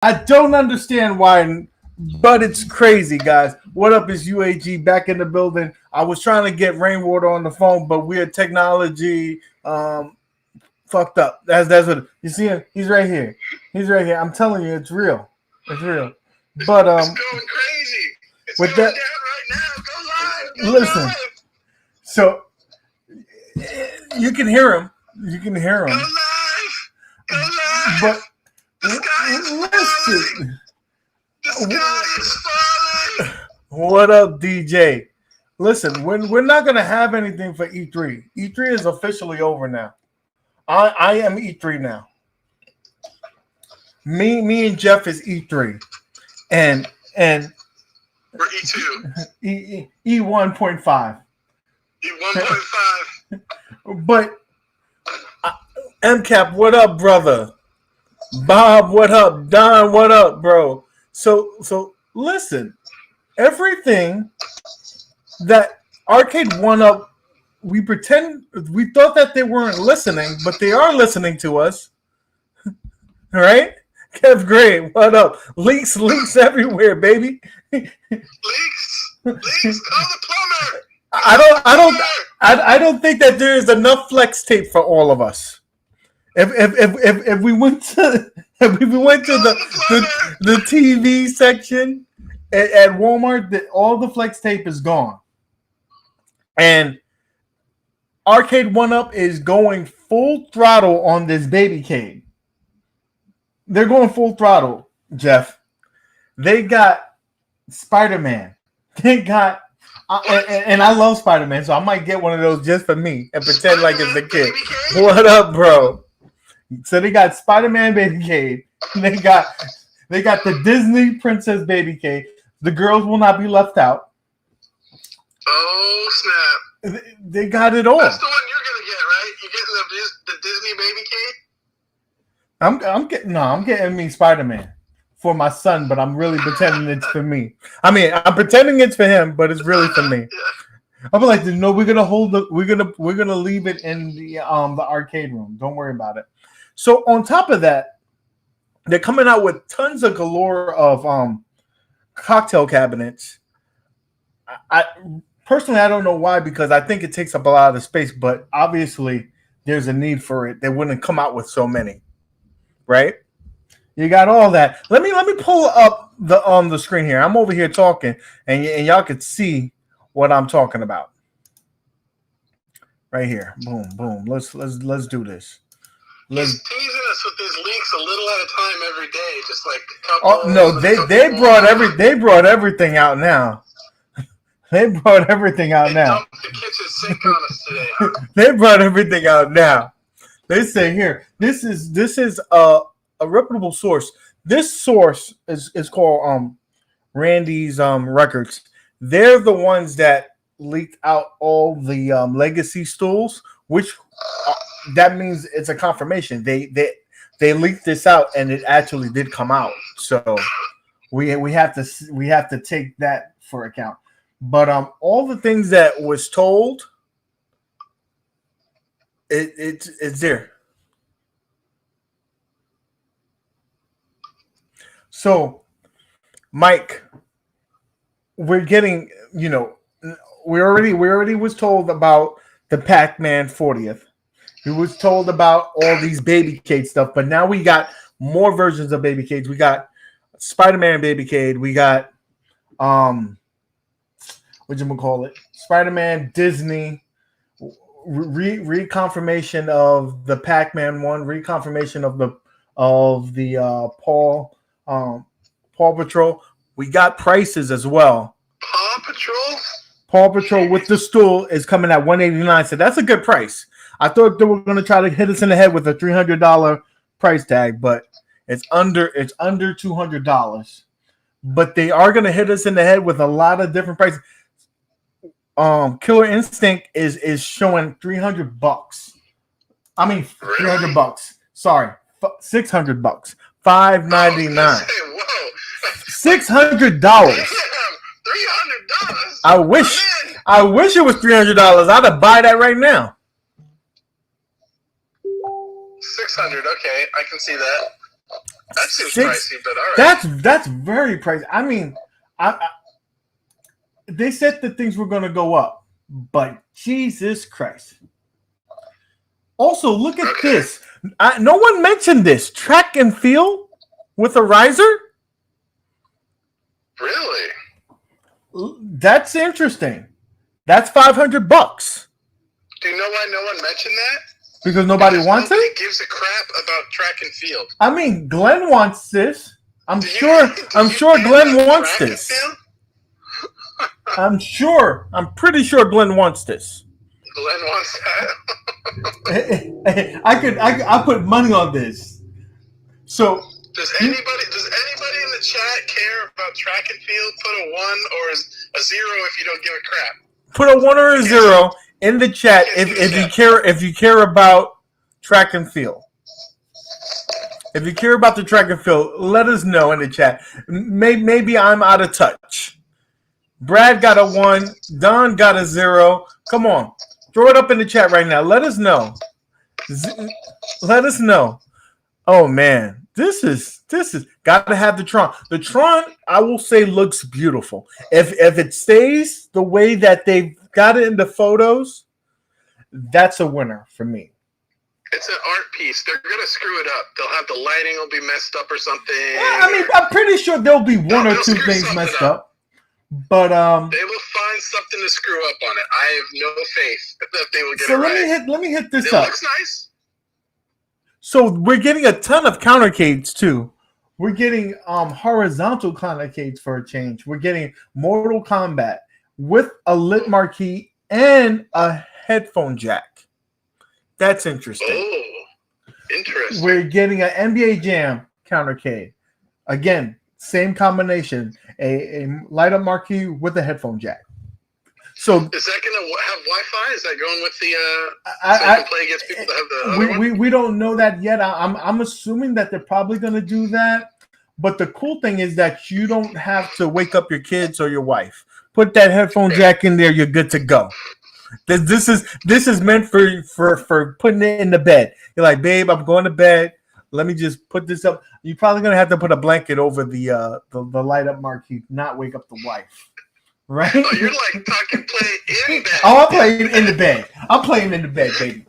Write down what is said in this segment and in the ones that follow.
I don't understand why, but it's crazy, guys. What up? Is UAG back in the building? I was trying to get Rainwater on the phone, but we're technology fucked up. That's what you see him. He's right here. He's right here. I'm telling you, it's real. It's real. But it's going crazy. It's with going that, down right now. Go live. Go listen. live. So you can hear him. You can hear him. Go live. Go live. But the sky is falling. The sky is falling. What up, DJ? Listen, we're not gonna have anything for E3. E3 is officially over now. I am E3 now. Me and Jeff is E3, and we're E2. E1.5. E1.5. But MCAP, what up, brother? Bob, what up? Don, what up, bro? So listen, everything that Arcade1up, we thought that they weren't listening, but they are listening to us. All right? Kev Gray, what up? Leaks everywhere, baby. Leaks. Call the plumber. I don't think that there is enough flex tape for all of us. If we went to the TV section at Walmart, all the flex tape is gone. And Arcade1up is going full throttle on this baby cave. They're going full throttle, Jeff. They got Spider-Man. They got, and I love Spider-Man, so I might get one of those just for me and pretend like it's a kid. What up, bro? So they got Spider-Man baby cave. They got the Disney Princess baby cave. The girls will not be left out. Oh snap! They got it all. That's the one you're gonna get, right? You're getting the Disney baby cave. I'm getting me Spider-Man for my son, but I'm really pretending it's for me. I mean, I'm pretending it's for him, but it's really for me. Yeah. I'm like, no, we're gonna leave it in the arcade room. Don't worry about it. So on top of that, they're coming out with tons of galore of cocktail cabinets. I personally, I don't know why, because I think it takes up a lot of the space, but obviously there's a need for it. They wouldn't come out with so many, right? You got all that. Let me pull up the screen here. I'm over here talking, and y'all can see what I'm talking about. Right here. Boom, boom. Let's do this. He's teasing us with these leaks a little at a time every day, just like a couple. Oh no, they brought everything out now. They brought everything out now. Dumped the kitchen sink on us today. Huh? They brought everything out now. They say here, this is a reputable source. This source is called Randy's Records. They're the ones that leaked out all the legacy stools, which that means it's a confirmation. They leaked this out, and it actually did come out. So we have to take that for account. But all the things that was told, it's there. So, Mike, we're getting, we already was told about the Pac-Man 40th. We was told about all these baby cade stuff, but now we got more versions of baby cades. We got Spider-Man baby cade. We got Spider-Man, Disney, reconfirmation of the Pac-Man one, reconfirmation of the Paw Patrol. We got prices as well. Paw Patrol with the stool is coming at $189. So that's a good price. I thought they were going to try to hit us in the head with a $300 price tag, but it's under $200. But they are going to hit us in the head with a lot of different prices. Killer Instinct is showing $300. I mean $300. Sorry, $600. $599. $600. $300. I wish it was $300. I'd buy that right now. 600. Okay, I can see that. That seems pricey, but all right. That's very pricey. I mean, they said that things were going to go up, but Jesus Christ. Also, look at this. No one mentioned this. Track and field with a riser? Really? That's interesting. That's $500. Do you know why no one mentioned that? Because nobody wants it? Gives a crap about track and field. I mean, Glenn wants this. I'm sure Glenn wants this. I'm pretty sure Glenn wants this. Glenn wants that. I'll put money on this. So does anybody in the chat care about track and field? Put a 1 or a 0 if you don't give a crap. Put a 1 or a 0 in the chat if you care about track and field. If you care about the track and field, let us know in the chat. Maybe I'm out of touch. Brad got a 1. Don got a 0. Come on. Throw it up in the chat right now. Let us know. Let us know. Oh, man. This is got to have the Tron. The Tron, I will say, looks beautiful. If it stays the way that they've got it in the photos, that's a winner for me. It's an art piece. They're gonna screw it up. They'll have the lighting will be messed up or something. Yeah, I mean, I'm pretty sure there'll be one or two things messed up. But they will find something to screw up on it. I have no faith that they will get it right. Let me hit this up. It looks nice. So we're getting a ton of countercades too. We're getting horizontal countercades for a change. We're getting Mortal Kombat with a lit marquee and a headphone jack. That's interesting. Oh, interesting. We're getting an NBA Jam countercade. Again, same combination. A light up marquee with a headphone jack. So is that going to have Wi-Fi? Is that going with the so you can play against people that have the other one? We don't know that yet. I'm assuming that they're probably going to do that. But the cool thing is that you don't have to wake up your kids or your wife. Put that headphone jack in there. You're good to go. This is meant for putting it in the bed. You're like, babe, I'm going to bed. Let me just put this up. You're probably gonna have to put a blanket over the light up marquee, not wake up the wife. Right? Oh, you're like talking play in bed. Oh, I'm playing in the bed. I'm playing in the bed, baby.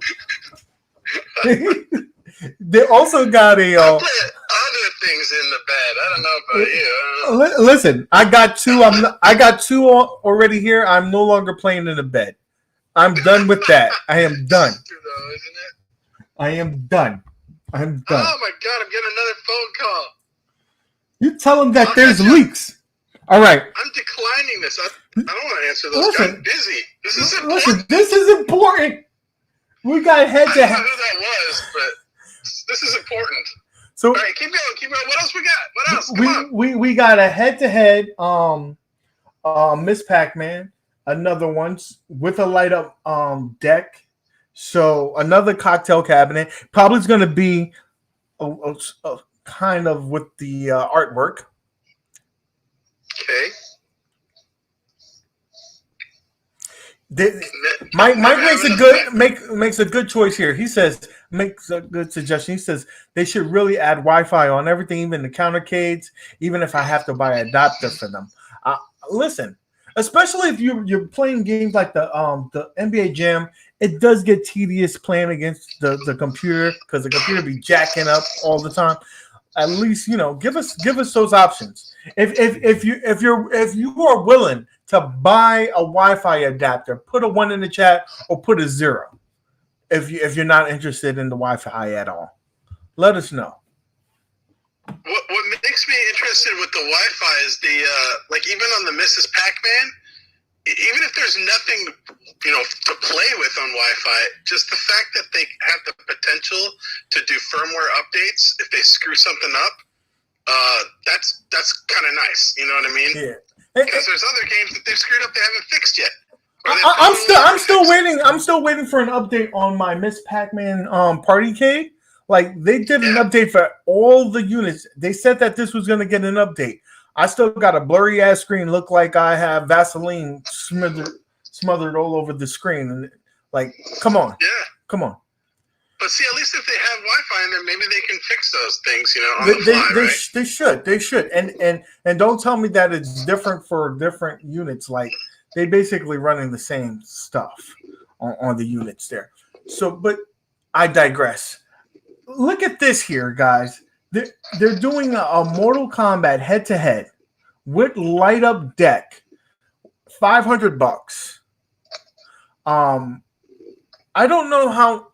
They also got a. I play other things in the bed. I don't know about you. Listen, I got two. I got two already here. I'm no longer playing in the bed. I'm done with that. I am done. Though, isn't it? I am done. I'm done. Oh my god! I'm getting another phone call. You tell them that there's leaks. All right. I'm declining this. I don't want to answer those. I'm busy. This is important. Listen, this is important. We got head to head. I don't know who that was, but this is important. So, all right, keep going. What else we got? What else? Come on. We got a head to head. Miss Pac-Man. Another one with a light up deck. So another cocktail cabinet. Probably is going to be a kind of with the artwork. Okay. Mike makes a good choice here. He says makes a good suggestion. He says they should really add Wi-Fi on everything, even the countercades, even if I have to buy an adapter for them. Listen, especially if you're playing games like the NBA Jam, it does get tedious playing against the computer because the computer be jacking up all the time. At least give us those options. If you are willing to buy a Wi-Fi adapter, put a 1 in the chat or put a 0. If you're not interested in the Wi-Fi at all, let us know. What makes me interested with the Wi-Fi is the like even on the Mrs. Pac-Man, even if there's nothing to play with on Wi-Fi, just the fact that they have the potential to do firmware updates if they screw something up, that's kind of nice. You know what I mean? Yeah. Because there's other games that they've screwed up they haven't fixed yet. I'm still waiting. I'm still waiting for an update on my Miss Pac-Man Partycade. Like they did an update for all the units. They said that this was going to get an update. I still got a blurry ass screen. Look like I have Vaseline smothered all over the screen. And like, come on, come on. But see, at least if they have Wi-Fi in there, maybe they can fix those things, on the fly, right? They should. And don't tell me that it's different for different units. Like they basically running the same stuff on the units there. So, but I digress. Look at this here, guys. They're doing a Mortal Kombat head-to-head with light up deck, $500. I don't know how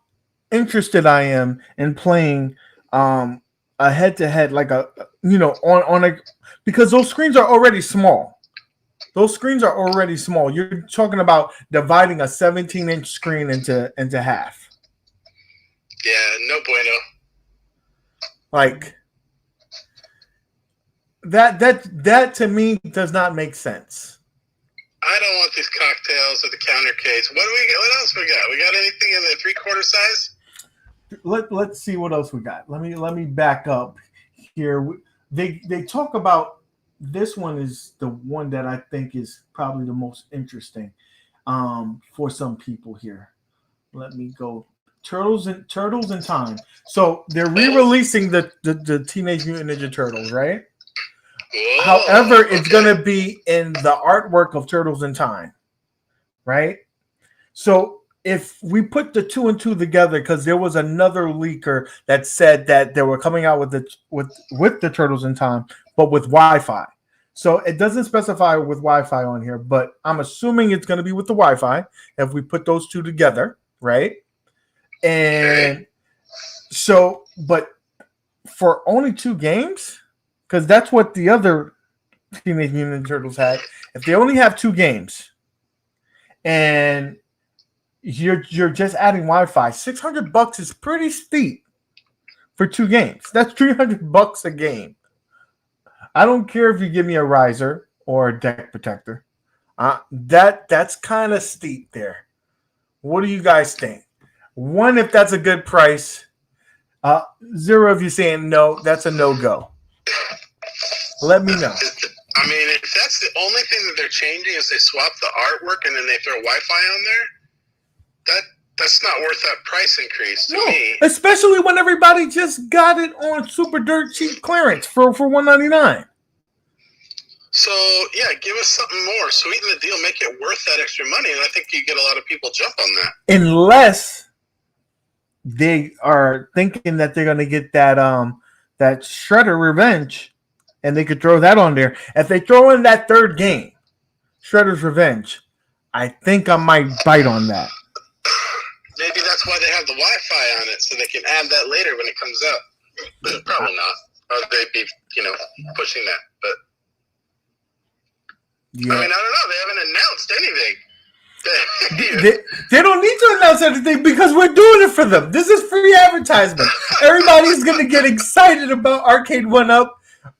interested I am in playing a head-to-head like on a because those screens are already small. You're talking about dividing a 17-inch screen into half. Yeah, no bueno. Like that to me does not make sense. I don't want these cocktails or the counter case. What else we got? We got anything in the 3/4 size? Let's see what else we got. Let me back up here. They talk about this one is the one that I think is probably the most interesting for some people here. Let me go. Turtles in Time. So they're re-releasing the Teenage Mutant Ninja Turtles, right? Whoa, However, it's going to be in the artwork of Turtles in Time, right? So if we put the 2 and 2 together, because there was another leaker that said that they were coming out with the Turtles in Time, but with Wi-Fi. So it doesn't specify with Wi-Fi on here, but I'm assuming it's going to be with the Wi-Fi if we put those two together, right? And so, but for only 2 games, because that's what the other Teenage Mutant Ninja Turtles had. If they only have 2 games, and you're just adding Wi-Fi, $600 is pretty steep for 2 games. That's $300 a game. I don't care if you give me a riser or a deck protector. That's kind of steep there. What do you guys think? 1, if that's a good price. 0, if you're saying no, that's a no-go. Let me know. I mean, if that's the only thing that they're changing is they swap the artwork and then they throw Wi-Fi on there, that's not worth that price increase to me. Especially when everybody just got it on super dirt cheap clearance for $199. So, yeah, give us something more. Sweeten the deal. Make it worth that extra money, and I think you get a lot of people jump on that. Unless they are thinking that they're going to get that Shredder Revenge, and they could throw that on there. If they throw in that 3rd game, Shredder's Revenge, I think I might bite on that. Maybe that's why they have the Wi-Fi on it, so they can add that later when it comes out. Probably not. Or they'd be, pushing that. But yeah. I mean, I don't know. They haven't announced anything. They don't need to announce anything because we're doing it for them. This is free advertisement. Everybody's going to get excited about Arcade1up.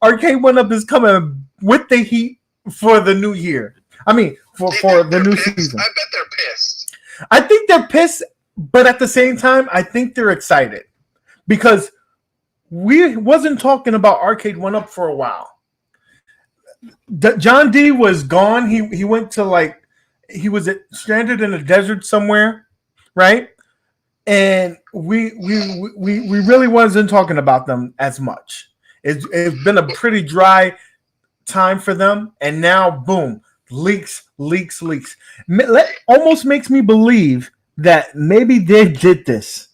Arcade1up is coming with the heat for the new year. I mean, for the new season. I bet they're pissed. I think they're pissed, but at the same time, I think they're excited because we wasn't talking about Arcade1up for a while. John D was gone. He went to he was stranded in a desert somewhere, right? And we really wasn't talking about them as much. It's been a pretty dry time for them, and now boom, leaks. Almost makes me believe that maybe they did this.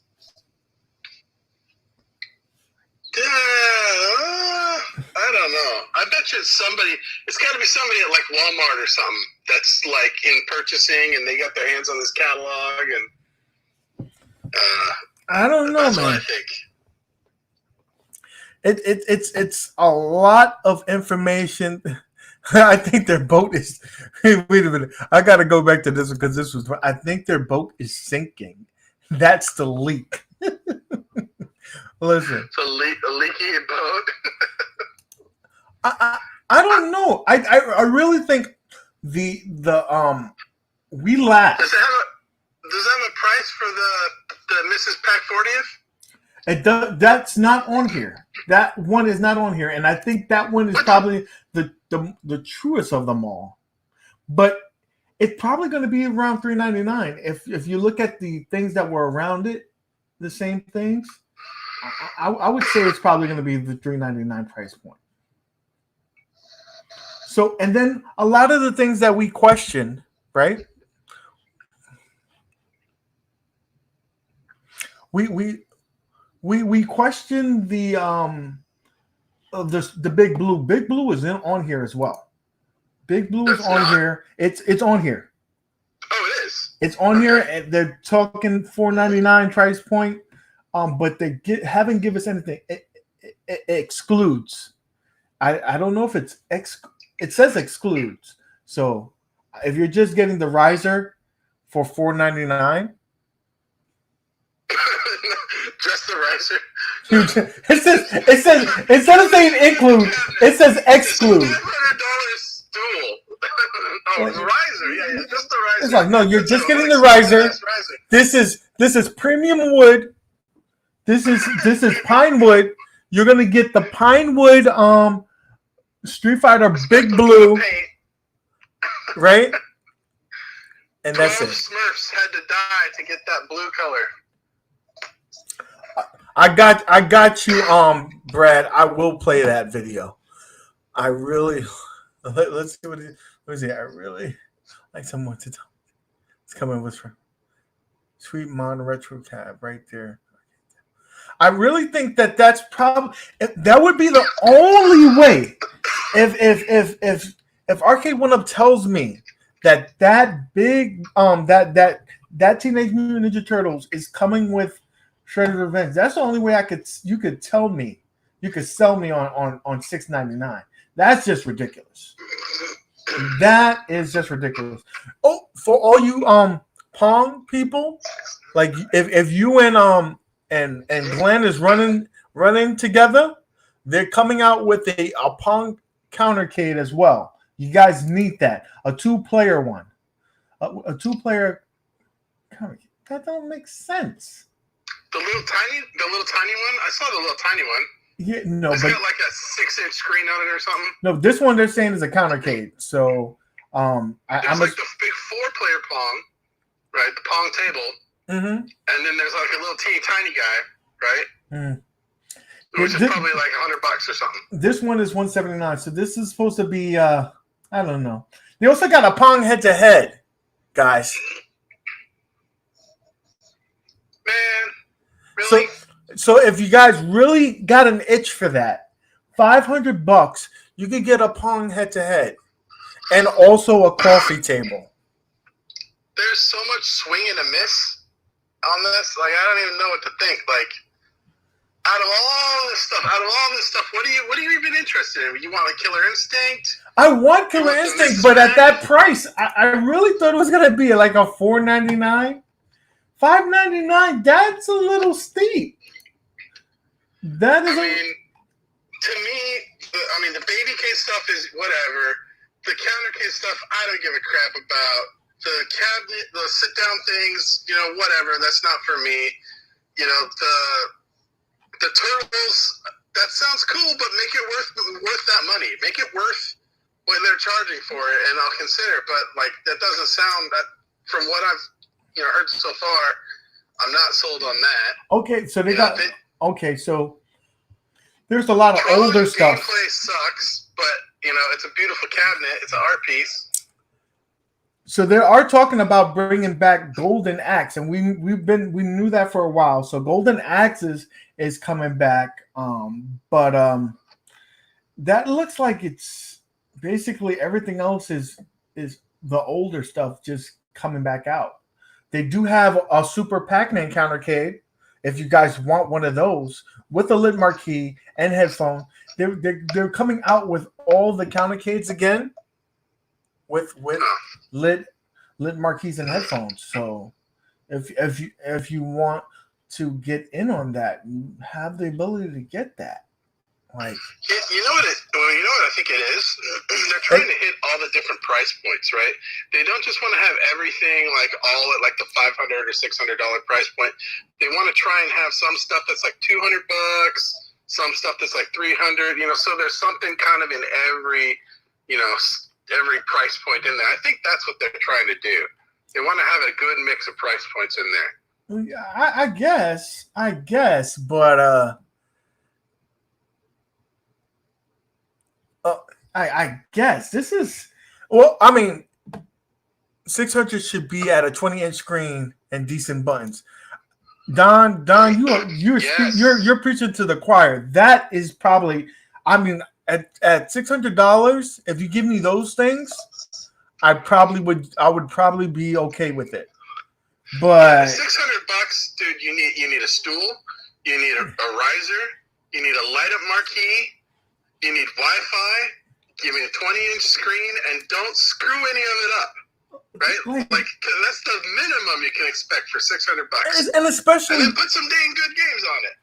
I don't know. I bet you it's got to be somebody at Walmart or something that's in purchasing and they got their hands on this catalog and I don't know, that's man. What I think. It's a lot of information. I think their boat is. Wait a minute. I got to go back to this one because this was. I think their boat is sinking. That's the leak. Listen. It's a leaky boat. I don't know. I really think the we laughed. Does it have a price for the Mrs. Pack 40th? It does. That's not on here. That one is not on here, and I think that one is probably the truest of them all. But it's probably going to be around $399 if you look at the things that were around it. the same things, I would say it's probably going to be the $399 price point. So, and then a lot of the things that we questioned, right? We questioned the Big Blue. Big Blue is on here as well. Big Blue is on here. It's on here. Oh, it is. It's on here. And they're talking $499 price point, but they haven't given us anything. It excludes. I don't know if it says excludes. So if you're just getting the riser for $499, just the riser. it says instead of saying include, it says exclude. $500 stool. Oh, the riser. Yeah, just the riser. It's like, no, you're just getting the riser. This is premium wood. This is pine wood. You're gonna get the pine wood Street Fighter Big Blue, right? And that's it. Smurfs had to die to get that blue color. I got you, Brad. I will play that video. I really let's see what is it. I really like someone to tell. It's coming with Sweet Mon Retro Cab right there. I really think that's probably that would be the only way. If Arcade1up tells me that big that Teenage Mutant Ninja Turtles is coming with Shredder's Revenge, that's the only way you could tell me, you could sell me on $6.99. That's just ridiculous. That is just ridiculous. Oh, for all you Pong people, like if you and Glenn is running together, they're coming out with a Pong countercade as well. You guys need that. A 2-player one. A 2-player countercade. That don't make sense. The little tiny one? I saw the little tiny one. Yeah, no, it's got like a 6-inch screen on it or something. No, this one they're saying is a countercade. So there's like the big 4-player Pong, right? The Pong table. Mm-hmm. And then there's like a little teeny tiny guy, right? Mm. Which is probably like $100 or something. This one is $179. So this is supposed to be I don't know. They also got a Pong head-to-head, guys. Man, really? So if you guys really got an itch for that, $500, you could get a Pong head-to-head and also a coffee table. There's so much swing and a miss on this. Like, I don't even know what to think. Like, out of all this stuff, what are you even interested in? You want like Killer Instinct? I want Killer Instinct, but at that price, I really thought it was gonna be like a $4.99, $5.99. That's a little steep. That is. To me, the baby case stuff is whatever. The counter case stuff, I don't give a crap about. The cabinet, the sit-down things, whatever. That's not for me. The turtles, that sounds cool, but make it worth that money. Make it worth what they're charging for it, and I'll consider it. But like, that doesn't sound that. From what I've heard so far, I'm not sold on that. Okay, so they got. Okay, so there's a lot of older stuff. Gameplay sucks, but it's a beautiful cabinet. It's an art piece. So they are talking about bringing back Golden Axe, and we knew that for a while. So Golden Axe is coming back, but that looks like it's basically everything else is the older stuff just coming back out. They do have a Super Pac-Man countercade. If you guys want one of those with a lit marquee and headphone, they're coming out with all the countercades again with lit marquees and headphones. So if you want to get in on that, you have the ability to get that. Like, you know what I think it is? They're trying to hit all the different price points, right? They don't just want to have everything like all at like the $500 or $600 price point. They want to try and have some stuff that's like $200, some stuff that's like $300. So there's something kind of in every price point in there. I think that's what they're trying to do. They want to have a good mix of price points in there. I guess, but I guess this is. Well, I mean, 600 should be at a 20-inch screen and decent buttons. Don, you're preaching to the choir. That is probably. I mean, at $600, if you give me those things, I would probably be okay with it. But $600, dude, you need a stool, you need a riser, you need a light up marquee, you need Wi-Fi. Give me a 20-inch screen, and don't screw any of it up. Right? Like that's the minimum you can expect for $600. And especially, and then put some dang good games on it.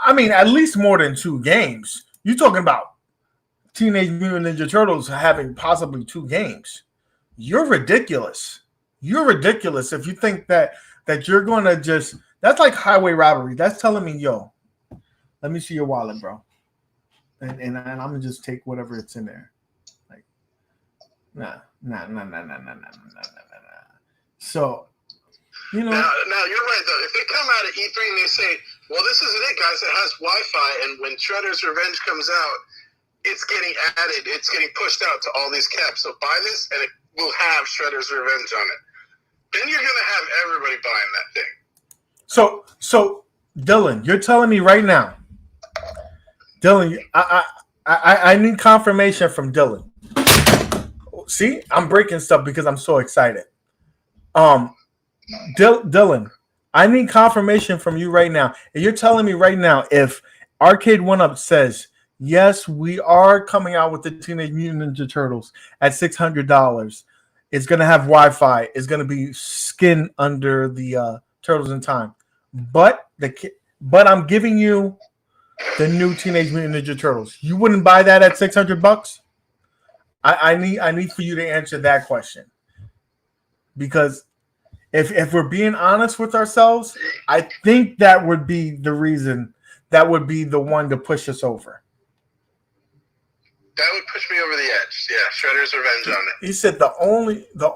I mean, at least more than 2 games. You're talking about Teenage Mutant Ninja Turtles having possibly 2 games. You're ridiculous. You're ridiculous if you think that you're going to just. That's like highway robbery. That's telling me, yo, let me see your wallet, bro, and I'm gonna just take whatever it's in there. Like, nah. So, you know. Now you're right though. If they come out at E3 and they say, "Well, this isn't it, guys. It has Wi-Fi, and when Shredder's Revenge comes out, it's getting added. It's getting pushed out to all these caps. So buy this, and it will have Shredder's Revenge on it." Then you're gonna have everybody buying that thing. So Dylan, you're telling me right now, Dylan, I need confirmation from Dylan. See, I'm breaking stuff because I'm so excited. Dylan, I need confirmation from you right now. And you're telling me right now, if Arcade1up says, yes, we are coming out with the Teenage Mutant Ninja Turtles at $600, it's going to have Wi-Fi, it's going to be skin under the Turtles in Time. But I'm giving you the new Teenage Mutant Ninja Turtles. You wouldn't buy that at $600? I need for you to answer that question, because if we're being honest with ourselves, I think that would be the reason. That would be the one to push us over. That would push me over the edge. Yeah, Shredder's Revenge on it. He said the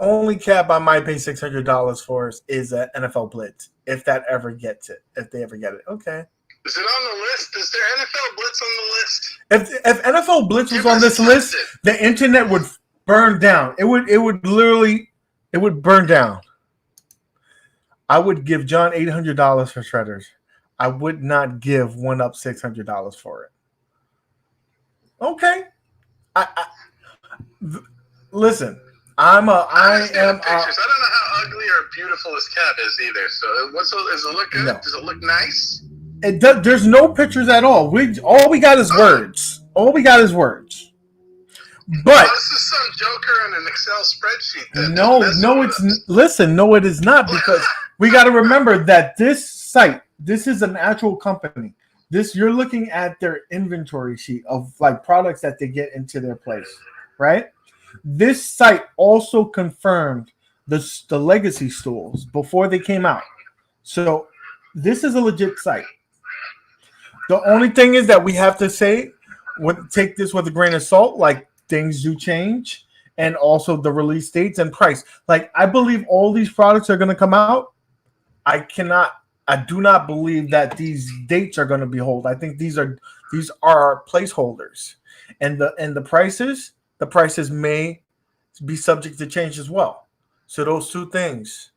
only cap I might pay $600 for is an NFL Blitz, if that ever gets it. If they ever get it, okay. Is it on the list? Is there NFL Blitz on the list? If NFL Blitz was on this list, the internet would burn down. It would burn down. I would give John $800 for Shredders. I would not give Untitled $600 for it. Okay. Listen. I am. Pictures. I don't know how ugly or beautiful this cat is either. So, does it look good? No. Does it look nice? It does. There's no pictures at all. All we got is words. All we got is words. But this is some joker in an Excel spreadsheet. No, it is not, because we got to remember that this site, this is an actual company. You're looking at their inventory sheet of like products that they get into their place, right? This site also confirmed the legacy stools before they came out. So this is a legit site. The only thing is that we have to say, take this with a grain of salt, like things do change, and also the release dates and price. Like, I believe all these products are going to come out. I do not believe that these dates are going to be held. I think these are placeholders, and the prices may be subject to change as well. So those two things.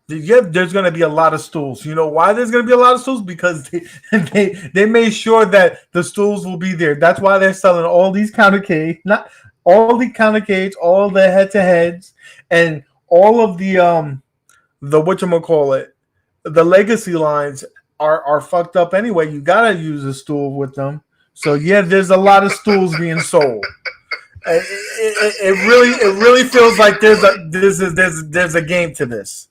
Yeah, there's going to be a lot of stools. You know why there's going to be a lot of stools? Because they made sure that the stools will be there. That's why they're selling all these countercades, not all the countercades, all the head-to-heads, and all of the whatchamacallit, the legacy lines are fucked up anyway. You got to use a stool with them. So yeah, there's a lot of stools being sold. It really feels like there's a game to this.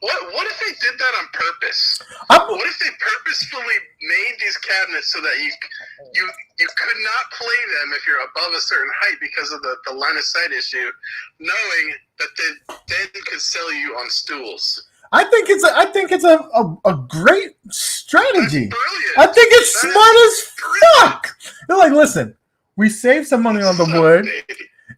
What if they did that on purpose? What if they purposefully made these cabinets so that you could not play them if you're above a certain height because of the line of sight issue, knowing that they then could sell you on stools? I think it's a great strategy. That's brilliant. I think it's smart as fuck. They're like, listen, we saved some money on the wood.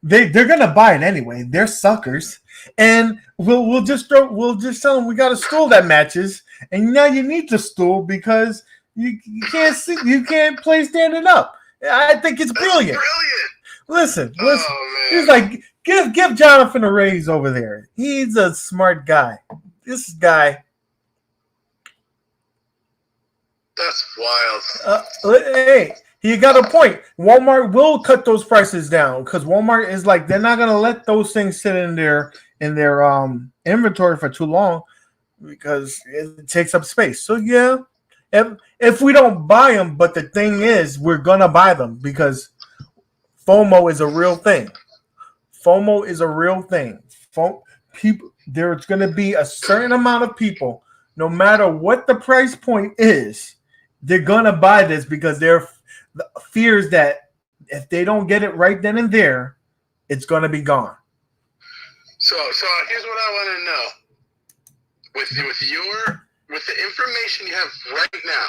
They're gonna buy it anyway. They're suckers. and we'll just tell them we got a stool that matches, and now you need the stool because you can't play standing up. I think it's brilliant. Listen. He's like, give Jonathan a raise over there. He's a smart guy. This guy. That's wild. Hey, he got a point. Walmart will cut those prices down because Walmart is like, they're not gonna let those things sit in their inventory for too long because it takes up space. So yeah, if we don't buy them, but the thing is, we're gonna buy them because FOMO is a real thing. People, there's gonna be a certain amount of people, no matter what the price point is, they're gonna buy this because they're fears that if they don't get it right then and there, it's gonna be gone. So here's what I want to know: with the information you have right now,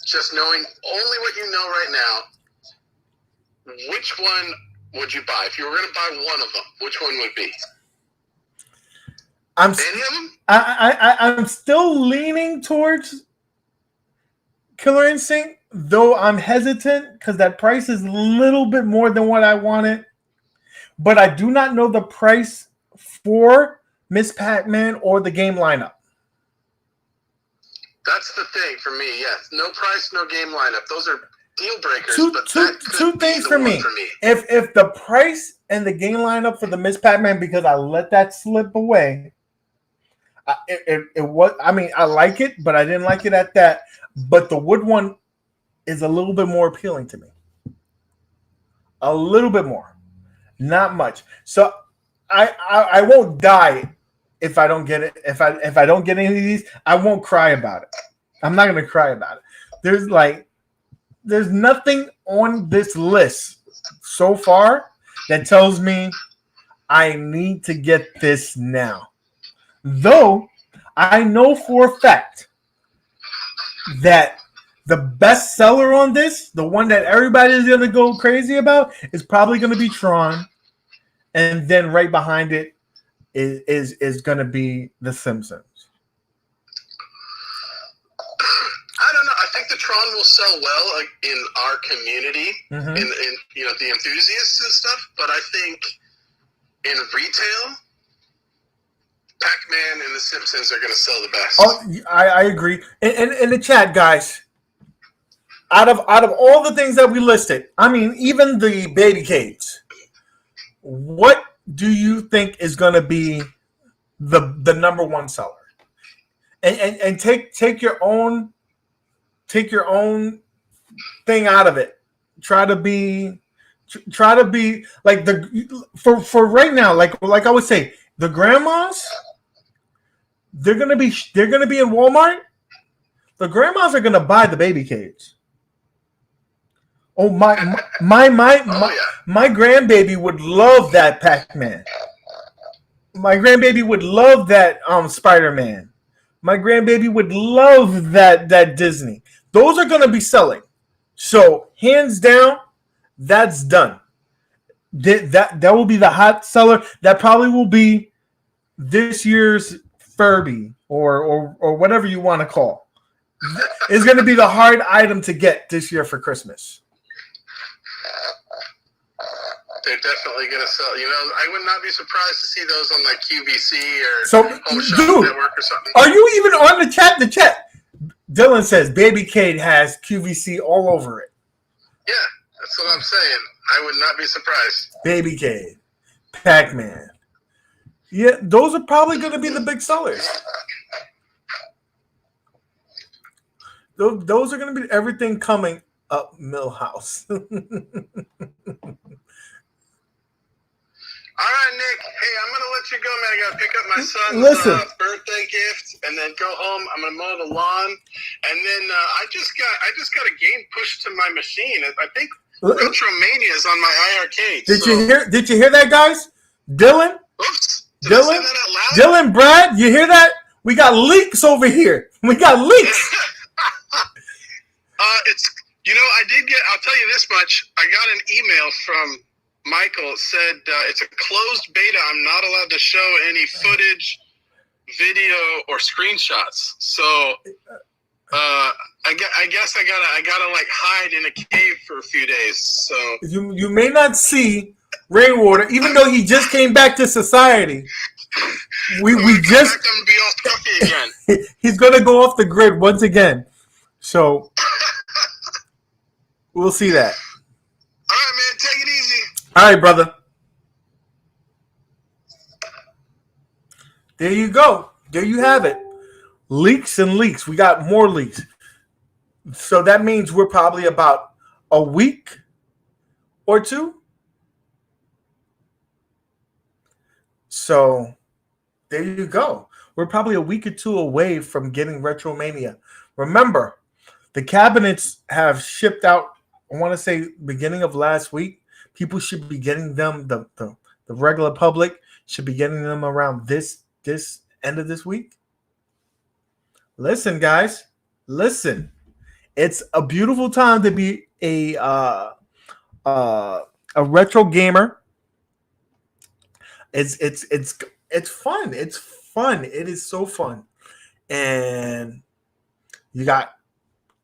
just knowing only what you know right now, which one would you buy? If you were going to buy one of them, which one would be? Any of them? I'm still leaning towards Killer Instinct, though I'm hesitant because that price is a little bit more than what I wanted. But I do not know the price for Miss Pac-Man or the game lineup. That's the thing for me. Yes, no price, no game lineup. Those are deal breakers. Two things for me. If the price and the game lineup for the Miss Pac-Man, because I let that slip away. It was. I mean, I like it, but I didn't like it at that. But the wood one is a little bit more appealing to me. A little bit more, not much. So I won't die if I don't get it. If I don't get any of these, I won't cry about it. I'm not gonna cry about it. There's nothing on this list so far that tells me I need to get this now. Though I know for a fact that the best seller on this, the one that everybody is going to go crazy about, is probably going to be Tron. And then right behind it is going to be The Simpsons. I don't know. I think the Tron will sell well in our community, in the enthusiasts and stuff. But I think in retail, Pac-Man and The Simpsons are going to sell the best. Oh, I agree. In the chat, guys, out of all the things that we listed, I mean, even the baby cage, what do you think is going to be the number one seller? And take your own thing out of it. Try to be like for right now, like I would say, the grandmas, they're gonna be in Walmart. The grandmas are gonna buy the baby cage. Oh my grandbaby would love that Pac-Man. My grandbaby would love that Spider-Man. My grandbaby would love that Disney. Those are gonna be selling. So hands down, that's done. That will be the hot seller. That probably will be this year's Furby or whatever you want to call. It's going to be the hard item to get this year for Christmas. They're definitely going to sell. You know, I would not be surprised to see those on like QVC or Home Shopping Network or something. Are you even on the chat? The chat. Dylan says Baby Cade has QVC all over it. Yeah, that's what I'm saying. I would not be surprised. Baby Cade, Pac-Man. Yeah, those are probably going to be the big sellers. Those are going to be everything coming up Millhouse. All right, Nick. Hey, I'm going to let you go, man. I got to pick up my son's birthday gift and then go home. I'm going to mow the lawn. And then I just got a game pushed to my machine. I think Retromania is on my Arcade. Did you hear that, guys? Dylan? Oops. Did I say that out loud? Dylan, Brad, you hear that? We got leaks over here. We got leaks. I'll tell you this much. I got an email from Michael said it's a closed beta. I'm not allowed to show any footage, video, or screenshots. So I guess I gotta like hide in a cave for a few days. So you may not see Rainwater, even though he just came back to society. We just gonna be all puffy again. He's gonna go off the grid once again. So we'll see that. All right, man. Take it easy. All right, brother. There you go. There you have it. Leaks and leaks. We got more leaks. So that means we're probably about a week or two. So there you go. We're probably a week or two away from getting Retromania. Remember, the cabinets have shipped out, I want to say beginning of last week. People should be getting them, the regular public should be getting them around this end of this week. Listen, guys, listen. It's a beautiful time to be a retro gamer. It's fun. It's fun. It is so fun. And you got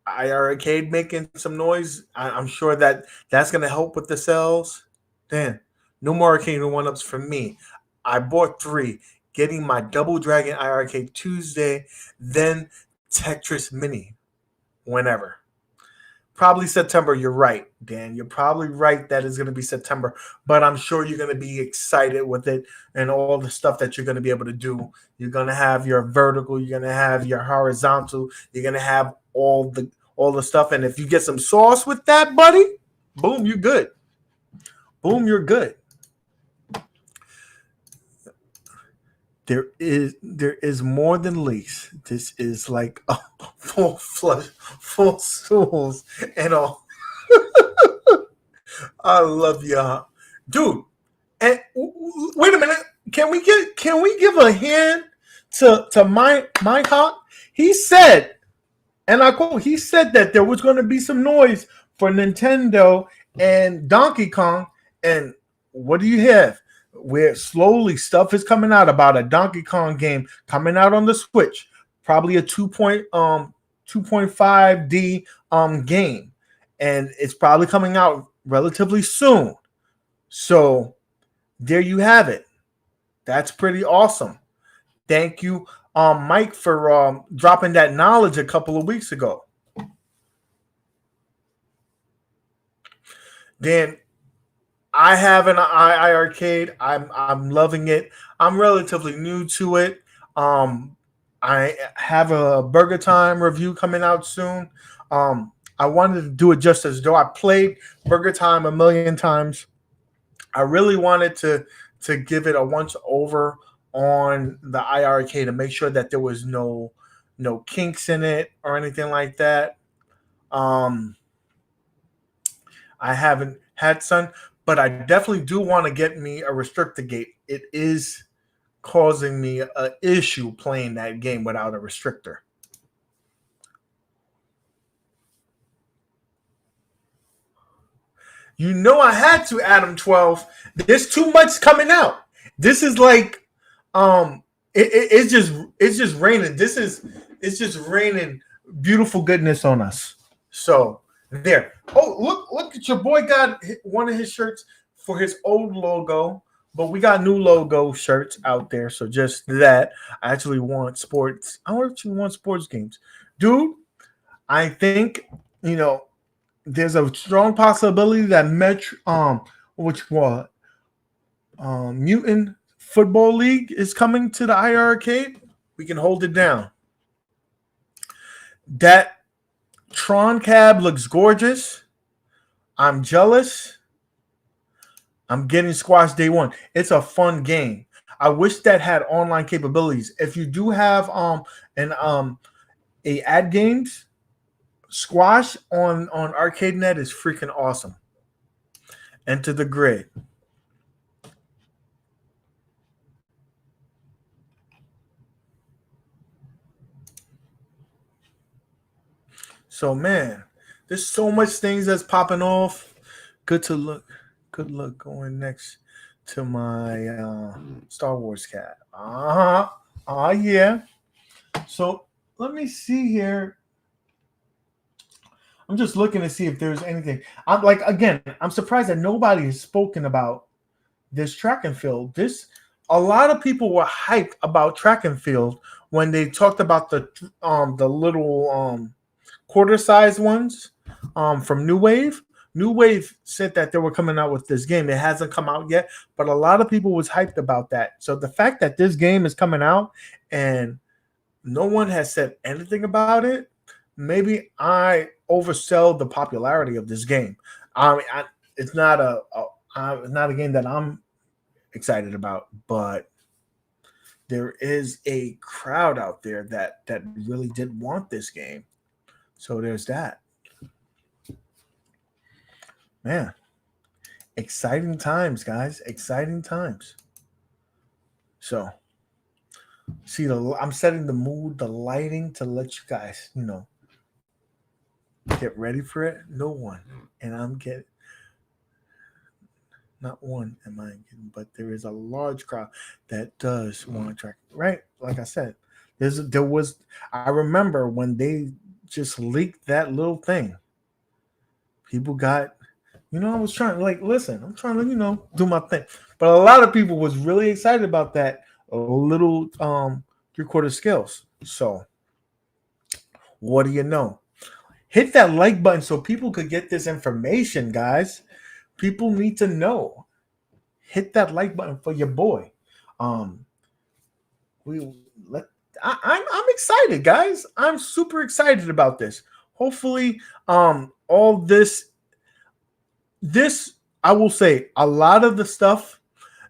IR Arcade making some noise. I'm sure that's going to help with the sales. Damn, no more Arcade1ups for me. I bought 3, getting my Double Dragon IR Arcade Tuesday, then Tetris Mini, whenever. Probably September. You're right, Dan. You're probably right that it's going to be September, but I'm sure you're going to be excited with it and all the stuff that you're going to be able to do. You're going to have your vertical. You're going to have your horizontal. You're going to have all the stuff. And if you get some sauce with that, buddy, boom, you're good. Boom, you're good. There is more than leaks. This is like a full flush, full stools and all. I love y'all, dude. And wait a minute, can we give a hand to Mike Hawk? He said, and I quote, he said that there was going to be some noise for Nintendo and Donkey Kong. And what do you have? Where slowly stuff is coming out about a Donkey Kong game coming out on the Switch, probably a 2.5D game, and it's probably coming out relatively soon. So there you have it. That's pretty awesome. Thank you, Mike, for dropping that knowledge a couple of weeks ago. Then I have an iArcade. I'm loving it. I'm relatively new to it. I have a Burger Time review coming out soon. I wanted to do it just as though I played Burger Time a million times. I really wanted to give it a once over on the iArcade to make sure that there was no kinks in it or anything like that. I haven't had some. But I definitely do want to get me a restrictor gate. It is causing me an issue playing that game without a restrictor. You know I had to, Adam 12. There's too much coming out. This is like it's just raining. It's just raining beautiful goodness on us. So there. Oh, look at your boy got one of his shirts for his old logo, but we got new logo shirts out there. So just that. I actually want sports. I actually want sports games. Dude, I think, there's a strong possibility that Mutant Football League is coming to the IR Arcade. We can hold it down. That Tron cab looks gorgeous. I'm jealous. I'm getting Squash day one. It's a fun game. I wish that had online capabilities. If you do have a ad games, Squash on ArcadeNet is freaking awesome. Enter the grid. So man, there's so much things that's popping off. Good to good look going next to my Star Wars cat. Yeah. So let me see here. I'm just looking to see if there's anything. I'm like, again, I'm surprised that nobody has spoken about this track and field. A lot of people were hyped about track and field when they talked about the little quarter size ones from New Wave. New Wave said that they were coming out with this game. It hasn't come out yet, but a lot of people was hyped about that. So the fact that this game is coming out and no one has said anything about it, maybe I oversell the popularity of this game. It's not not a game that I'm excited about, but there is a crowd out there that really did want this game. So there's that. Man, exciting times, guys. Exciting times. So, see, I'm setting the mood, the lighting to let you guys, get ready for it. No one, and I'm getting not one. Am I getting? But there is a large crowd that does want to track. Right, like I said, there was. I remember when they just leaked that little thing. People got. I was trying listen, I'm trying to, do my thing. But a lot of people was really excited about that little 3/4 scales. So what do you know? Hit that like button so people could get this information, guys. People need to know. Hit that like button for your boy. I'm excited, guys. I'm super excited about this. Hopefully, all this I will say a lot of the stuff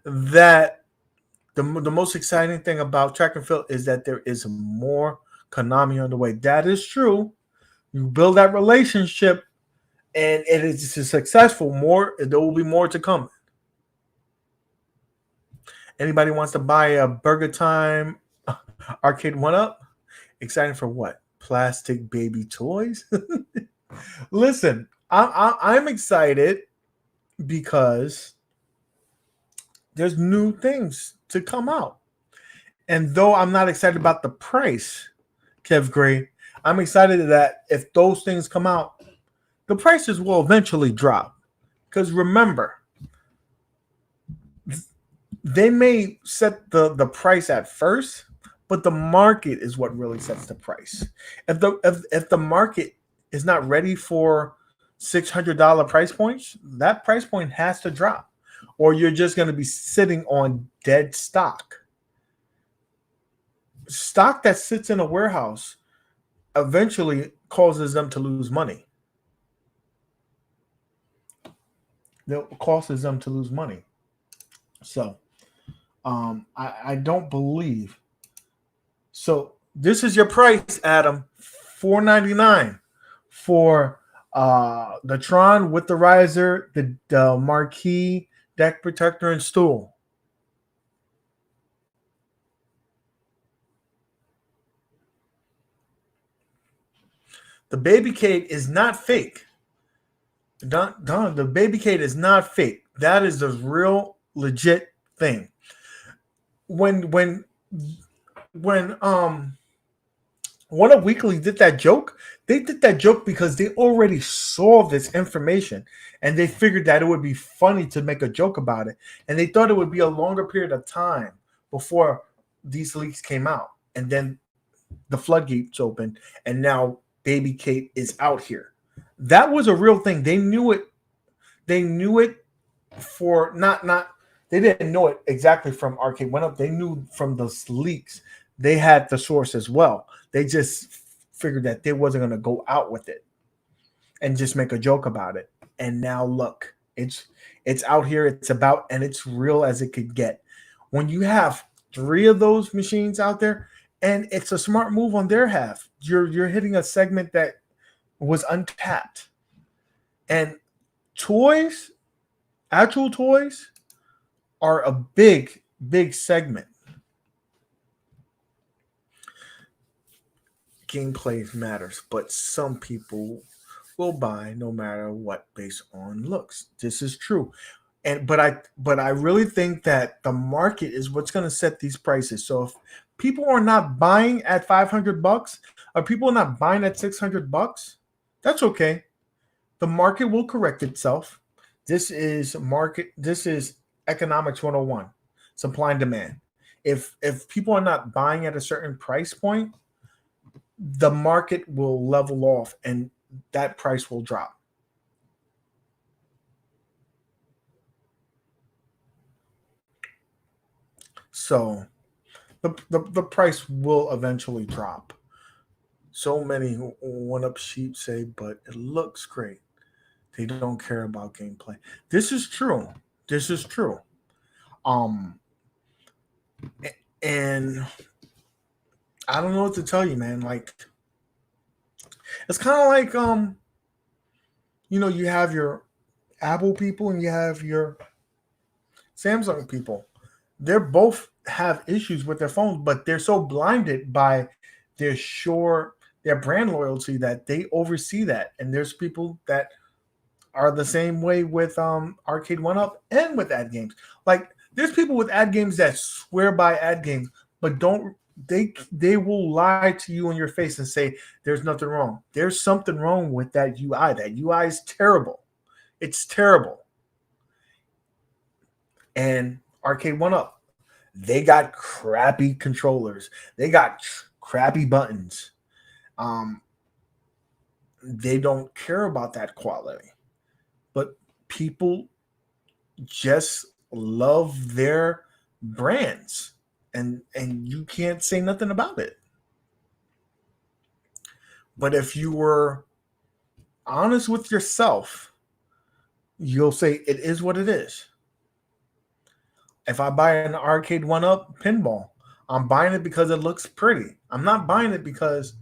that the most exciting thing about track and field is that there is more Konami on the way. That is true. You build that relationship and it is successful. There will be more to come. Anybody wants to buy a Burger Time Arcade1up? Excited for what? Plastic baby toys? Listen, I'm excited because there's new things to come out. And though I'm not excited about the price, Kev Gray, I'm excited that if those things come out, the prices will eventually drop. Because remember, they may set the price at first, but the market is what really sets the price. If the market is not ready for $600 price points, that price point has to drop, or you're just going to be sitting on dead stock. Stock that sits in a warehouse eventually causes them to lose money. That causes them to lose money. So, I don't believe. So this is your price, Adam. $4.99 for the Tron with the riser, the marquee, deck protector, and stool. The baby Kate is not fake. Don, the baby Kate is not fake. That is the real legit thing. When One Up Weekly did that joke, they did that joke because they already saw this information and they figured that it would be funny to make a joke about it. And they thought it would be a longer period of time before these leaks came out. And then the floodgates opened and now baby Kate is out here. That was a real thing. They knew it. They knew it for they didn't know it exactly from Arcade1up. They knew from the leaks. They had the source as well. They just figured that they wasn't going to go out with it and just make a joke about it. And now look, it's out here. It's about, and it's real as it could get. When you have 3 of those machines out there, and it's a smart move on their half, you're hitting a segment that was untapped. And toys, actual toys, are a big, big segment. Gameplay matters, but some people will buy no matter what based on looks. This is true. But I really think that the market is what's going to set these prices. So if people are not buying at $500, or people are not buying at $600, that's okay. The market will correct itself. This is economics 101, supply and demand. If people are not buying at a certain price point, the market will level off and that price will drop. So the price will eventually drop. So many 1UP sheep say, but it looks great. They don't care about gameplay. This is true. This is true. And I don't know what to tell you, man. Like, it's kind of like you have your Apple people and you have your Samsung people. They're both have issues with their phones, but they're so blinded by their brand loyalty that they oversee that. And there's people that are the same way with Arcade1up and with ad games. Like, there's people with ad games that swear by ad games, but they will lie to you in your face and say there's nothing wrong. There's something wrong with that UI. That UI is terrible. It's terrible. And Arcade1up, they got crappy controllers. They got crappy buttons. They don't care about that quality. But people just love their brands, and you can't say nothing about it. But if you were honest with yourself, you'll say it is what it is. If I buy an Arcade1up pinball, I'm buying it because it looks pretty. I'm not buying it because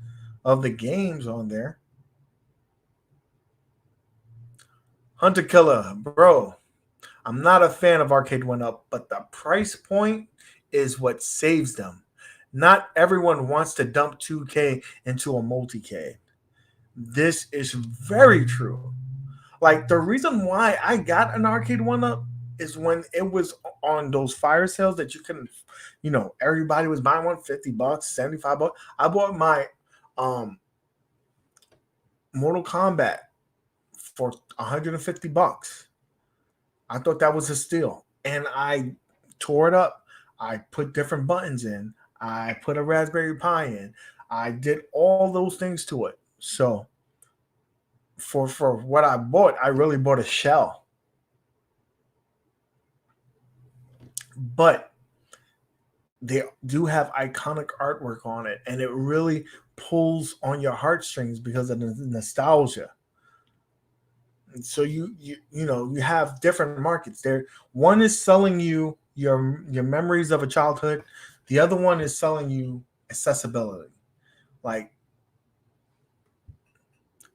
of the games on there. Hunter Killer, bro, I'm not a fan of Arcade1up, but the price point is what saves them. Not everyone wants to dump 2K into a multi-K. This is very true. Like, the reason why I got an Arcade1up is when it was on those fire sales that you can, everybody was buying one, $50, $75. I bought my Mortal Kombat for $150. I thought that was a steal. And I tore it up. I put different buttons in. I put a Raspberry Pi in. I did all those things to it. So for what I bought, I really bought a shell. But they do have iconic artwork on it, and it really pulls on your heartstrings because of the nostalgia. And so you have different markets there. One is selling you your memories of a childhood. The other one is selling you accessibility, like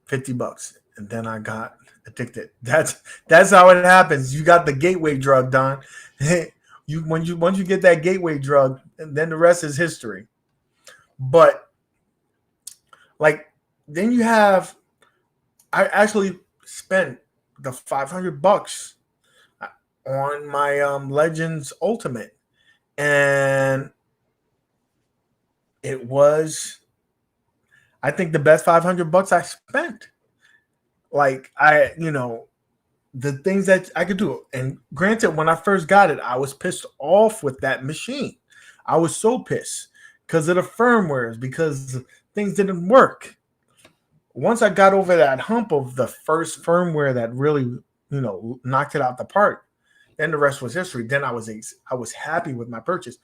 $50, and then I got addicted. That's how it happens. You got the gateway drug, Don. Once you get that gateway drug, and then the rest is history. But like, then you have, I actually spent the $500 on my Legends Ultimate, and it was, I think, the best $500 I spent. Like, the things that I could do. And granted, when I first got it, I was pissed off with that machine. I was so pissed because of the firmwares, because things didn't work. Once I got over that hump of the first firmware that really, knocked it out the park, then the rest was history. Then I was happy with my purchase.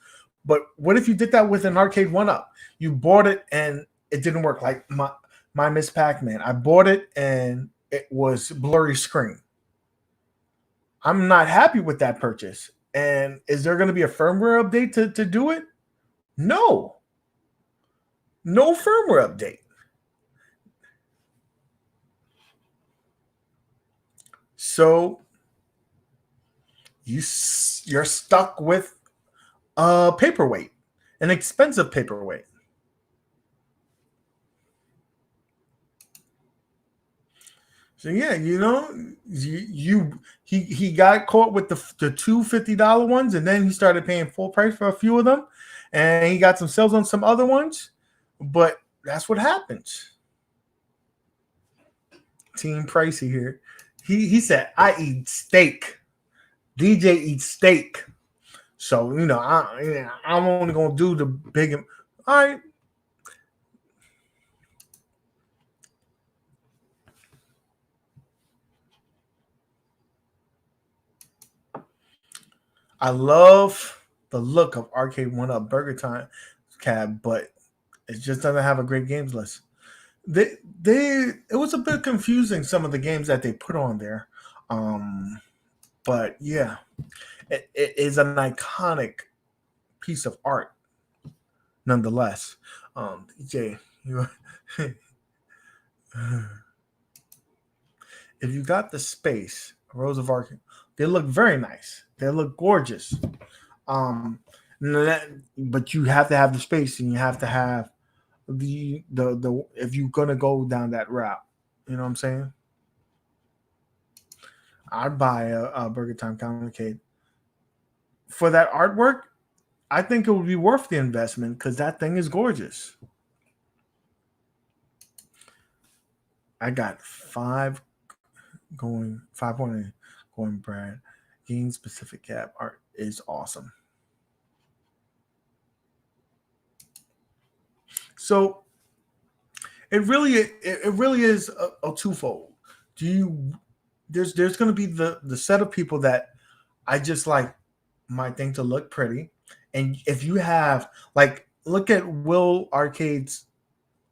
But what if you did that with an Arcade1up? You bought it and it didn't work. Like my Miss Pac-Man, I bought it and it was blurry screen. I'm not happy with that purchase. And is there going to be a firmware update to do it? No. No firmware update. So you're stuck with a paperweight, an expensive paperweight. So yeah, he got caught with the two $50 ones, and then he started paying full price for a few of them, and he got some sales on some other ones. But that's what happens. Team Pricey here. He said, "I eat steak. DJ eats steak." So I'm only gonna do the big. All right. I love the look of Arcade1up Burger Time Cab, but it just doesn't have a great games list. It was a bit confusing, some of the games that they put on there, but yeah, it is an iconic piece of art nonetheless. DJ, if you got the space, Rose of Arcade, they look very nice. They look gorgeous. But you have to have the space, and you have to have the if you're gonna go down that route. You know what I'm saying? I'd buy a Burger Time Cavalcade for that artwork. I think it would be worth the investment because that thing is gorgeous. I got 5 going, 5.8 going, Brad. Game specific cap art is awesome. So it really is a twofold. There's going to be the set of people that I just like my thing to look pretty, and if you have like, look at Will Arcade's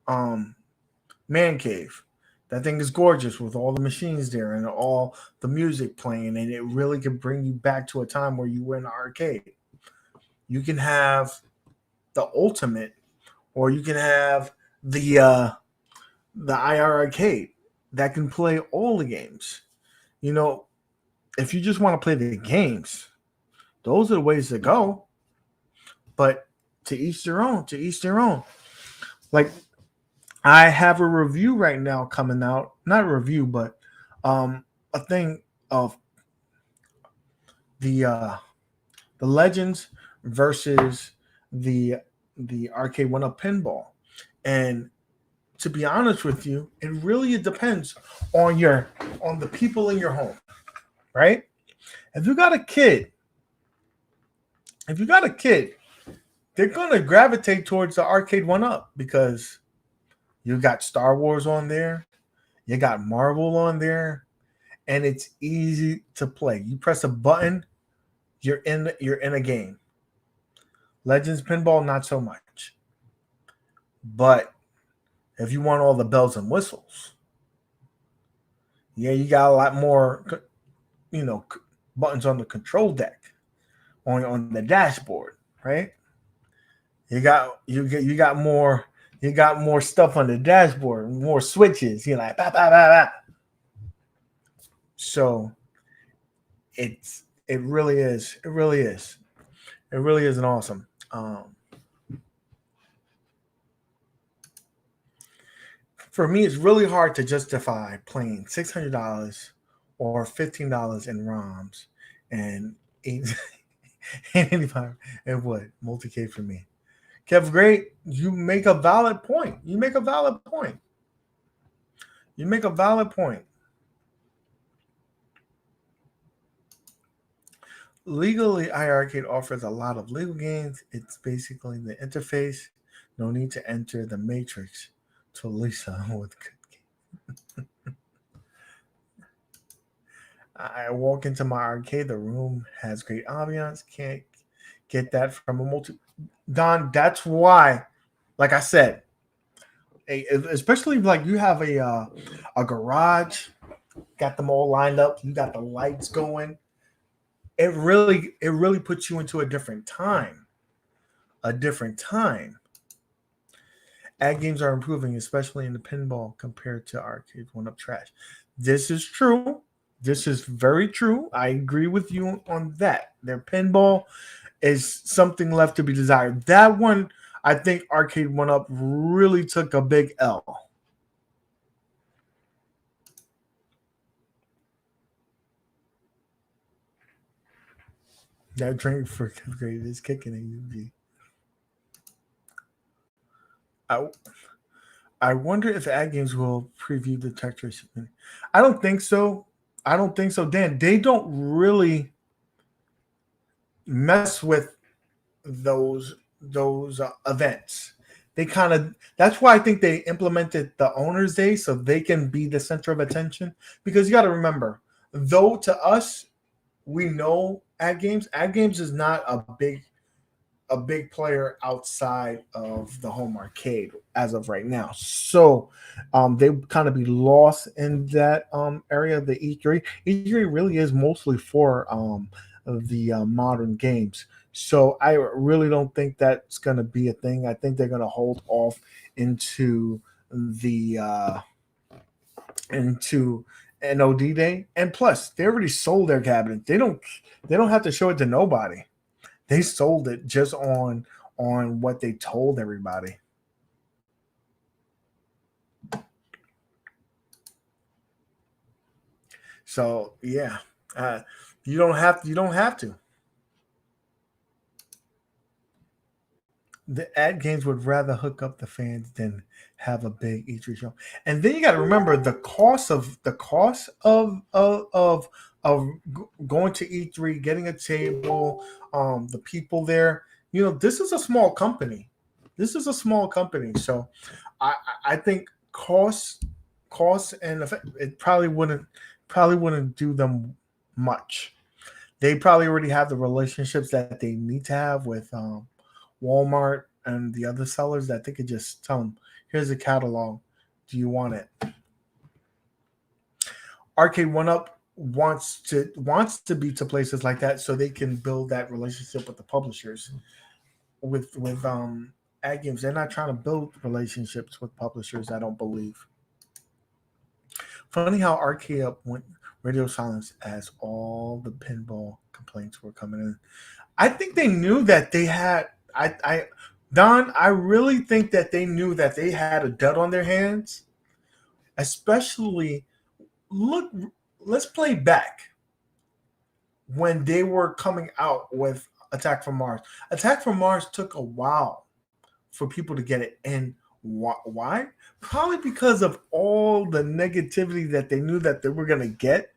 man cave. That thing is gorgeous with all the machines there and all the music playing, and it really can bring you back to a time where you were in the arcade. You can have the ultimate, or you can have the IR arcade that can play all the games. If you just want to play the games, those are the ways to go. But to each their own. To each their own. Like, I have a review right now coming out. Not a review, but a thing of the Legends versus the Arcade1up pinball. And to be honest with you, it really depends on the people in your home, right? If you got a kid, they're gonna gravitate towards the Arcade1up because you got Star Wars on there, you got Marvel on there, and it's easy to play. You press a button, you're in a game. Legends pinball, not so much. But if you want all the bells and whistles, yeah, you got a lot more, buttons on the control deck, on the dashboard, right? You got more stuff on the dashboard, more switches. You're like, bah, bah, bah, bah. So it really is an awesome. For me, it's really hard to justify playing $600 or $15 in ROMs and 85 and what multi-K for me. Kev, great. You make a valid point. Legally, iArcade offers a lot of legal games. It's basically the interface. No need to enter the matrix to Lisa with good game. I walk into my arcade. The room has great ambiance. Can't get that from a multi. Don, that's why, like I said, especially like you have a garage, got them all lined up. You got the lights going. It really puts you into a different time. Ad games are improving, especially in the pinball compared to Arcade1up trash. This is true. This is very true. I agree with you on that. Their pinball is something left to be desired. That one, I think Arcade1up really took a big L. That drink for fifth grade is kicking in UG. I wonder if Ad Games will preview the tech trace. I don't think so. I don't think so, Dan. They don't really mess with those events. They kind of that's why I think they implemented the owners day so they can be the center of attention, because you got to remember, though to us we know Ad Games is not a big player outside of the home arcade as of right now. So they kind of be lost in that area of the E3. E3 really is mostly for the modern games. So I really don't think that's going to be a thing. I think they're going to hold off into the into NOD day. And plus, they already sold their cabinet. They don't have to show it to nobody. They sold it just on what they told everybody. So yeah, you don't have to. The Ad Games would rather hook up the fans than have a big E3 show. And then you got to remember the cost of going to E3, getting a table, the people there. You know, this is a small company. So I think costs and it probably wouldn't do them much. They probably already have the relationships that they need to have with Walmart and the other sellers, that they could just tell them, here's a catalog. Do you want it? Arcade1up wants to be to places like that so they can build that relationship with the publishers. With Ad Games, they're not trying to build relationships with publishers, I don't believe. Funny how Arcade1up went radio silence as all the pinball complaints were coming in. I think they knew that they had Don, I really think that they knew that they had a dud on their hands. Especially, let's play back when they were coming out with Attack from Mars. Attack from Mars took a while for people to get it. And why? Probably because of all the negativity that they knew that they were going to get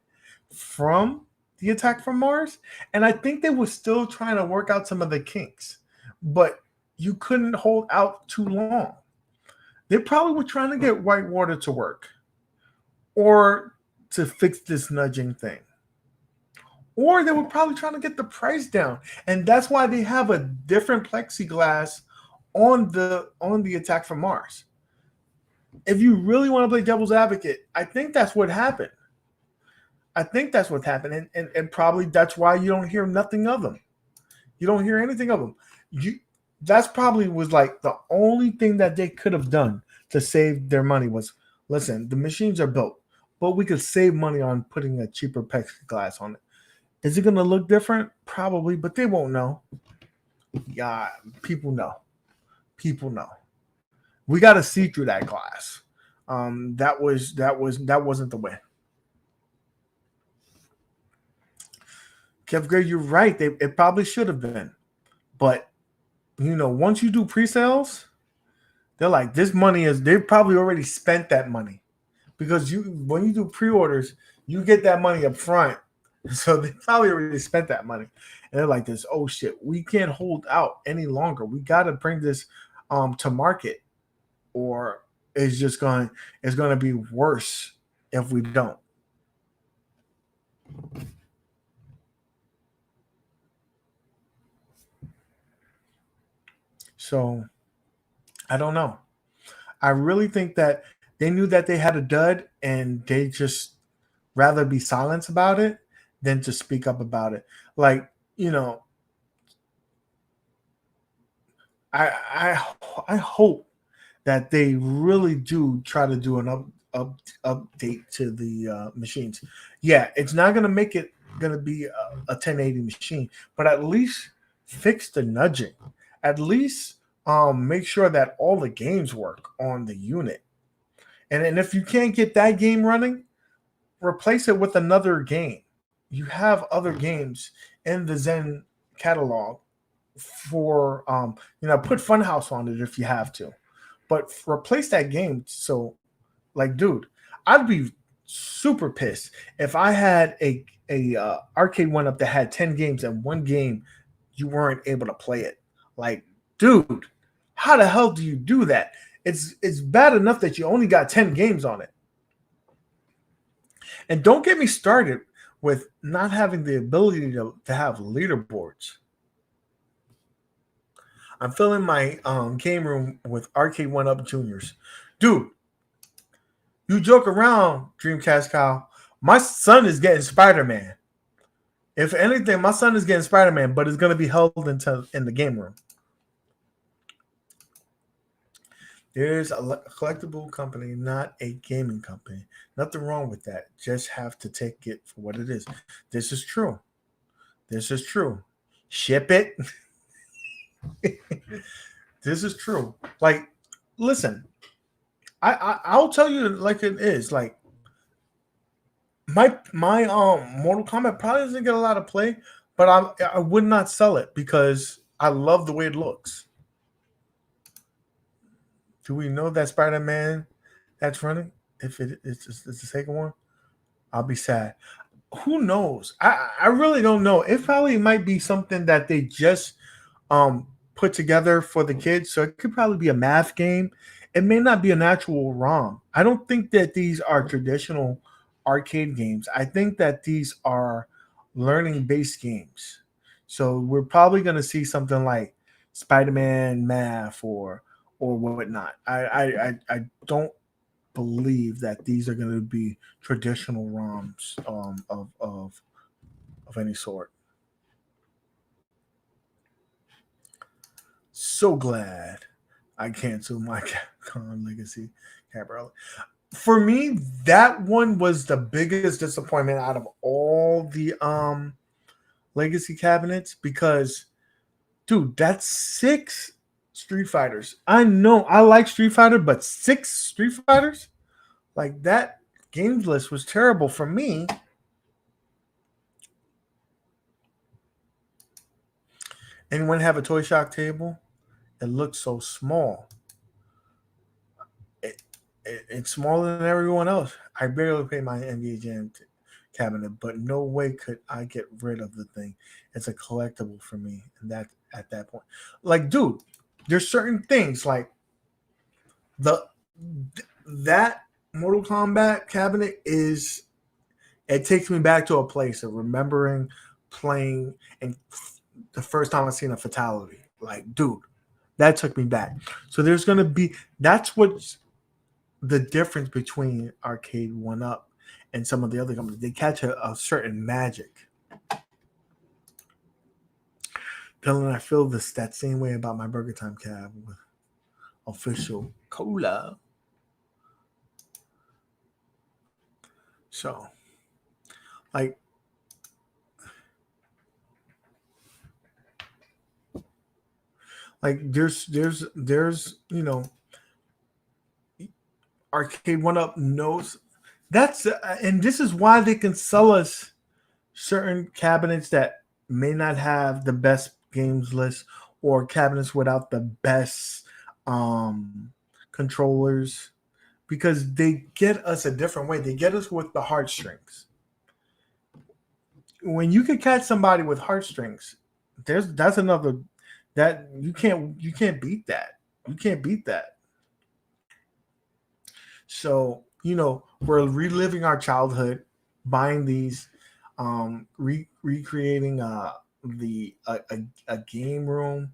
from the Attack from Mars. And I think they were still trying to work out some of the kinks. But you couldn't hold out too long. They probably were trying to get Whitewater to work, or to fix this nudging thing, or they were probably trying to get the price down. And that's why they have a different plexiglass on the Attack from Mars. If you really want to play devil's advocate, I think that's what happened. And probably that's why you don't hear nothing of them. You don't hear anything of them. That's probably was like the only thing that they could have done to save their money was, listen, the machines are built, but we could save money on putting a cheaper plexiglass on it. Is it going to look different? Probably, but they won't know. Yeah, people know. We got to see through that glass. That wasn't the way. Kev Gray, you're right. It probably should have been, but once you do pre-sales, they're like, this money they've probably already spent that money, because when you do pre-orders, you get that money up front. So they probably already spent that money. And they're like this, oh shit, we can't hold out any longer. We got to bring this to market, or it's going to be worse if we don't. So I don't know. I really think that they knew that they had a dud, and they just rather be silent about it than to speak up about it. Like, I hope that they really do try to do an update to the machines. Yeah, it's not going to make it going to be a 1080 machine, but at least fix the nudging. At least make sure that all the games work on the unit. And if you can't get that game running, replace it with another game. You have other games in the Zen catalog for put Funhouse on it if you have to, but replace that game. So, like, dude, I'd be super pissed if I had a Arcade1up that had 10 games and one game you weren't able to play it. Like, dude, how the hell do you do that? It's bad enough that you only got 10 games on it. And don't get me started with not having the ability to have leaderboards. I'm filling my game room with Arcade1up Juniors. Dude, you joke around, Dreamcast Kyle. My son is getting Spider-Man. If anything, my son is getting Spider-Man, but it's going to be held in the game room. There's a collectible company, not a gaming company. Nothing wrong with that. Just have to take it for what it is. This is true. This is true. Ship it. This is true. Like, listen, I'll tell you like it is. Like, my Mortal Kombat probably doesn't get a lot of play, but I would not sell it because I love the way it looks. Do we know that Spider-Man that's running? If it's the second one, I'll be sad. Who knows? I really don't know. It probably might be something that they just put together for the kids. So it could probably be a math game. It may not be an actual ROM. I don't think that these are traditional arcade games. I think that these are learning-based games. So we're probably going to see something like Spider-Man Math or whatnot. I don't believe that these are going to be traditional ROMs of any sort. So glad I canceled my Capcom Legacy Cabrera. For me, that one was the biggest disappointment out of all the Legacy cabinets because, dude, that's 6 Street Fighters. I know I like Street Fighter, but 6 Street Fighters? Like, that games list was terrible for me. Anyone have a Toy Shock table? It looks so small. It's smaller than everyone else. I barely pay my NBA Jam cabinet, but no way could I get rid of the thing. It's a collectible for me, and that at that point, like, dude, there's certain things like that Mortal Kombat cabinet is. It takes me back to a place of remembering playing and the first time I seen a fatality. Like, dude, that took me back. So there's gonna be that's what's the difference between Arcade1up and some of the other companies. They catch a certain magic. Dylan, I feel that same way about my Burger Time cab with official cola. So, like, there's Arcade1up knows that's and this is why they can sell us certain cabinets that may not have the best games list or cabinets without the best controllers, because they get us a different way. They get us with the heartstrings. When you can catch somebody with heartstrings, that's another that you can't beat that. You can't beat that. So, we're reliving our childhood, buying these, recreating a game room.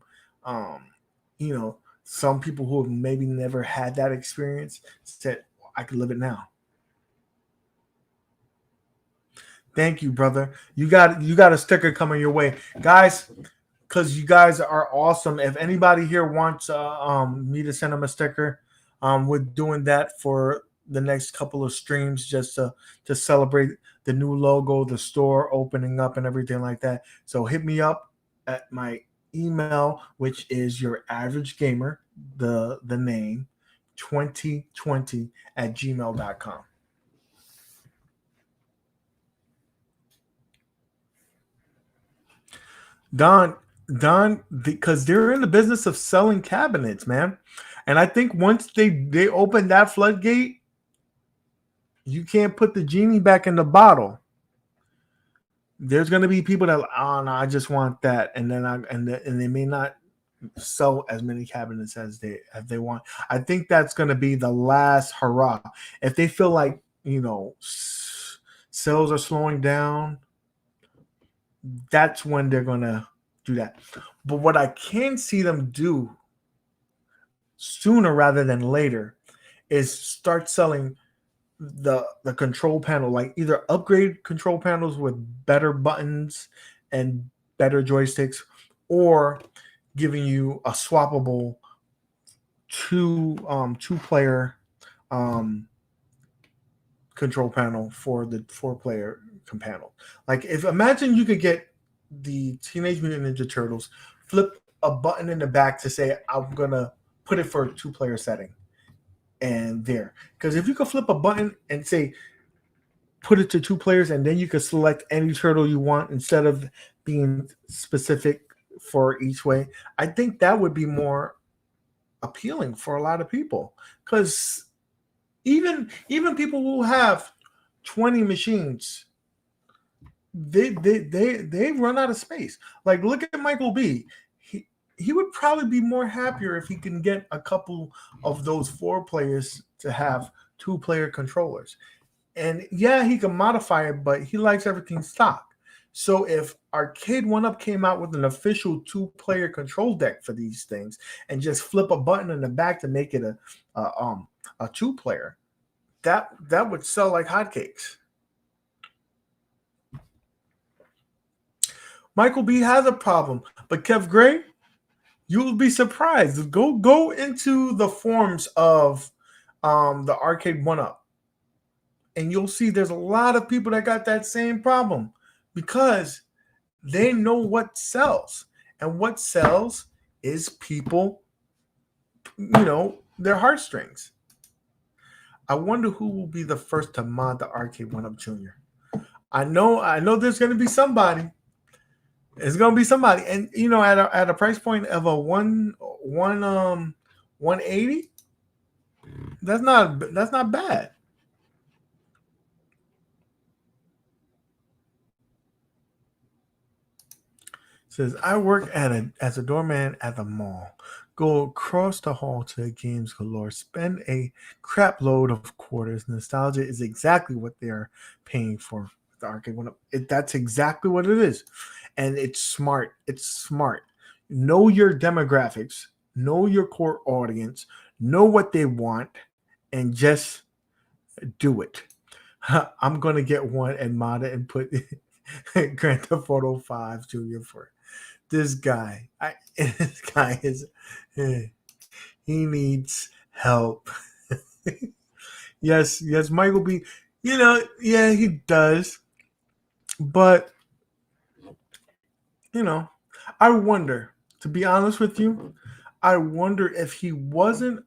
Some people who have maybe never had that experience said, I could live it now. Thank you, brother. You got a sticker coming your way, guys, because you guys are awesome. If anybody here wants me to send them a sticker, we're doing that for the next couple of streams just to celebrate the new logo, the store opening up and everything like that. So hit me up at my email, which is your average gamer, the name 2020@gmail.com. Don, because they're in the business of selling cabinets, man. And I think once they open that floodgate, you can't put the genie back in the bottle. There's going to be people that, oh no, I just want that, and then and they may not sell as many cabinets as they want. I think that's going to be the last hurrah. If they feel like, sales are slowing down, that's when they're going to do that. But what I can see them do sooner rather than later is start selling the control panel, like either upgrade control panels with better buttons and better joysticks, or giving you a swappable two player control panel for the 4-player panel. Like, if imagine you could get the Teenage Mutant Ninja Turtles, flip a button in the back to say I'm gonna put it for a 2-player setting, and there, because if you could flip a button and say put it to 2 players, and then you could select any turtle you want instead of being specific for each way, I think that would be more appealing for a lot of people. Because even people who have 20 machines, they run out of space. Like, look at Michael B. He would probably be more happier if he can get a couple of those 4 players to have 2-player controllers. And yeah, he can modify it, but he likes everything stock. So if Arcade1up came out with an official 2-player control deck for these things and just flip a button in the back to make it a 2-player, that would sell like hotcakes. Michael B has a problem, but Kev Gray, you will be surprised. Go into the forums of the Arcade1up, and you'll see there's a lot of people that got that same problem, because they know what sells, and what sells is people, their heartstrings. I wonder who will be the first to mod the Arcade1up Junior. I know there's going to be somebody. It's going to be somebody, and at a price point of a 180, that's not bad. Says, I work as a doorman at the mall. Go across the hall to Games Galore. Spend a crap load of quarters. Nostalgia is exactly what they're paying for the Arcade1up. That's exactly what it is. And it's smart. It's smart. Know your demographics. Know your core audience. Know what they want. And just do it. I'm going to get one and mod it and put Grand Theft Auto 5 Junior for it. This guy is, he needs help. Yes, Michael B. Yeah, he does. But, I wonder, to be honest with you, I wonder if he wasn't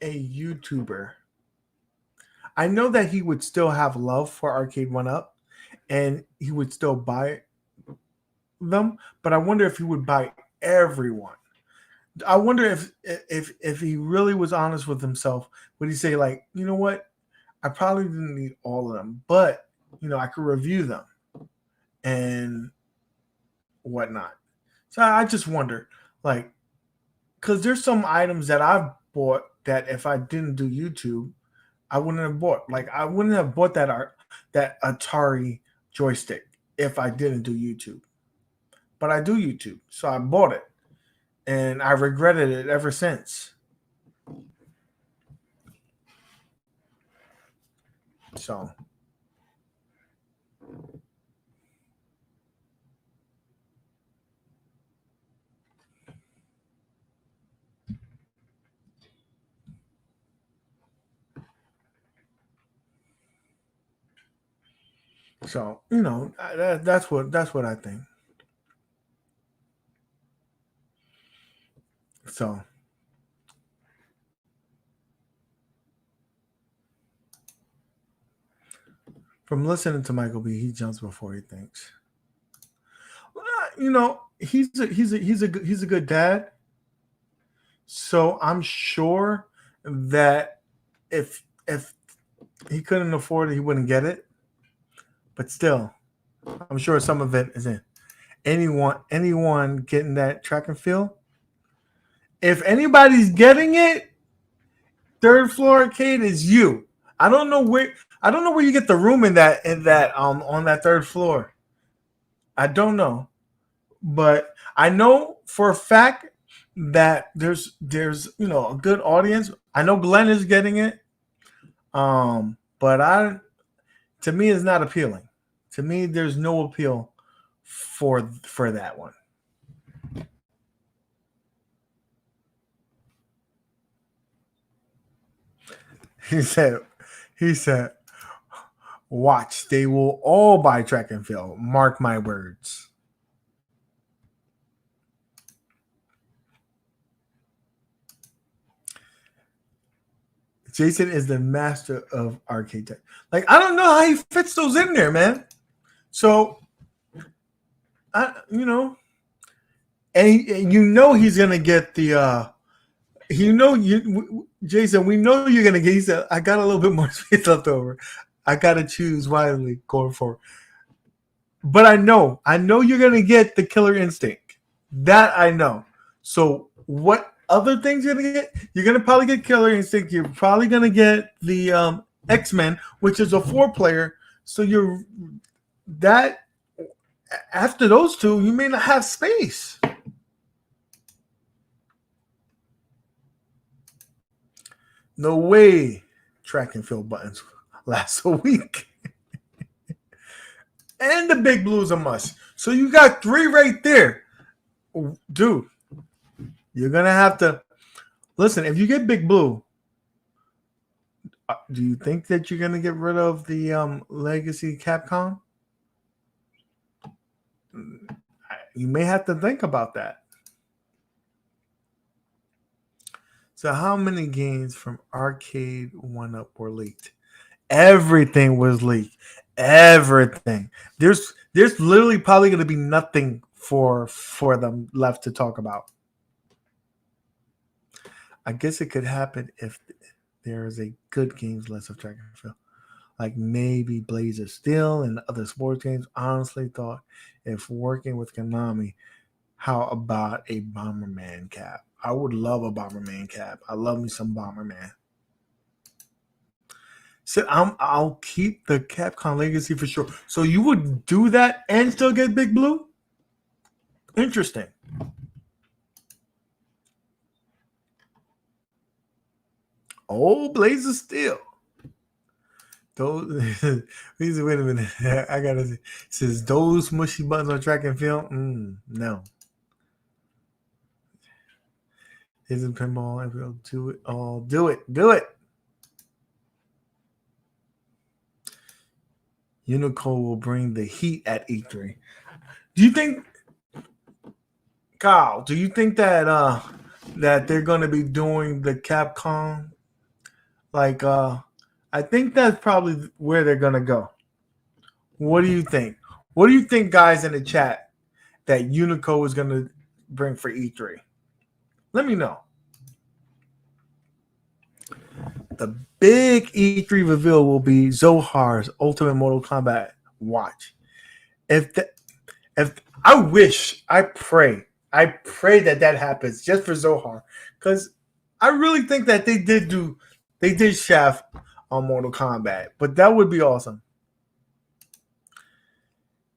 a YouTuber. I know that he would still have love for Arcade1up, and he would still buy them, but I wonder if he would buy everyone. I wonder if he really was honest with himself, would he say, like, you know what, I probably didn't need all of them, but I could review them and whatnot. So I just wonder, like, because there's some items that I've bought that if I didn't do YouTube, I wouldn't have bought. Like, I wouldn't have bought that Atari joystick if I didn't do YouTube. But I do YouTube, so I bought it, and I regretted it ever since. So, that's what I think. So, from listening to Michael B, he jumps before he thinks. you know, he's a good dad. So I'm sure that if he couldn't afford it, he wouldn't get it. But still, I'm sure some of it is in. Anyone getting that track and field, if anybody's getting it, third floor arcade is you. I don't know where you get the room in that on that third floor. I don't know. But I know for a fact that there's a good audience. I know Glenn is getting it. But to me it's not appealing. To me, there's no appeal for that one. He said, watch, they will all buy track and field. Mark my words. Jason is the master of arcade tech. Like, I don't know how he fits those in there, man. So, and he's gonna get the. Jason, we know you're gonna get. He said, "I got a little bit more space left over. I gotta choose wisely going forward." But I know you're gonna get the Killer Instinct. That I know. So what other things you're gonna get? You're gonna probably get Killer Instinct. You're probably gonna get the X-Men, which is a 4-player. So you're that after those two, you may not have space. No way track and field buttons last a week. And the Big Blue's a must. So you got 3 right there. Dude, you're going to have to... Listen, if you get Big Blue, do you think that you're going to get rid of the Legacy Capcom? You may have to think about that. So how many games from Arcade1up were leaked? Everything was leaked. Everything. There's literally probably going to be nothing for them left to talk about. I guess it could happen if there is a good games list of track and field. Like maybe Blaze of Steel and other sports games. Honestly thought if working with Konami, how about a Bomberman cap? I would love a Bomberman cap. I love me some Bomberman. So I'll keep the Capcom Legacy for sure. So you would do that and still get Big Blue? Interesting. Oh, Blaze of Steel. Those. Wait a minute. I gotta see. It says those mushy buttons on track and field. No. Isn't pinball? Do it all. Do it. Unico will bring the heat at E3. Do you think, Kyle? Do you think that that they're going to be doing the Capcom? Like, I think that's probably where they're going to go. What do you think? What do you think, guys, in the chat, that Unico is going to bring for E3? Let me know. The big E3 reveal will be Zohar's Ultimate Mortal Kombat watch. If I pray that happens just for Zohar, because I really think that they did shaft on Mortal Kombat, but that would be awesome.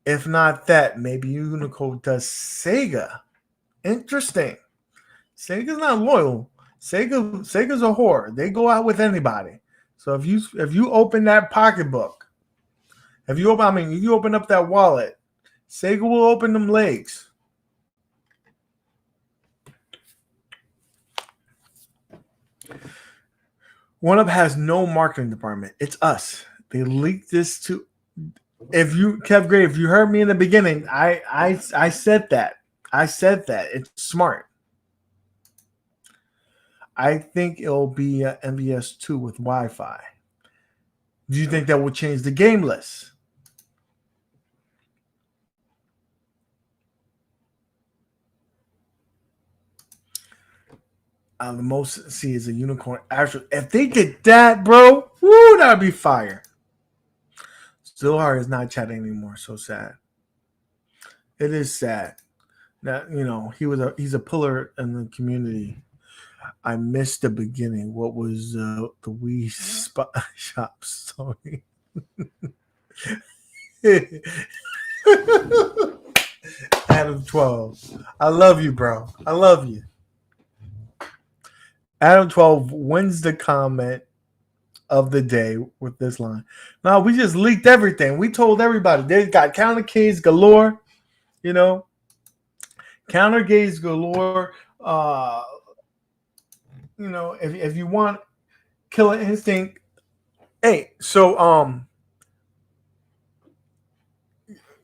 If not that, maybe Unico does Sega. Interesting. Sega's not loyal. Sega's a whore. They go out with anybody. So if you open that pocketbook, if you open up that wallet, Sega will open them legs. OneUp has no marketing department. It's us. They leaked this to. If you heard me in the beginning, I said that. It's smart. I think it'll be MVS2 with Wi-Fi. Do you think that will change the game list? The most see is a unicorn. Actually, if they did that, bro, woo, that'd be fire. Zohar is not chatting anymore. So sad. It is sad that he's a pillar in the community. I missed the beginning. What was the Wii shop story? Adam 12. I love you, bro. I love you. Adam 12 wins the comment of the day with this line. No, we just leaked everything. We told everybody. They got counter keys galore. Counter gaze galore. If you want Killer Instinct, hey, so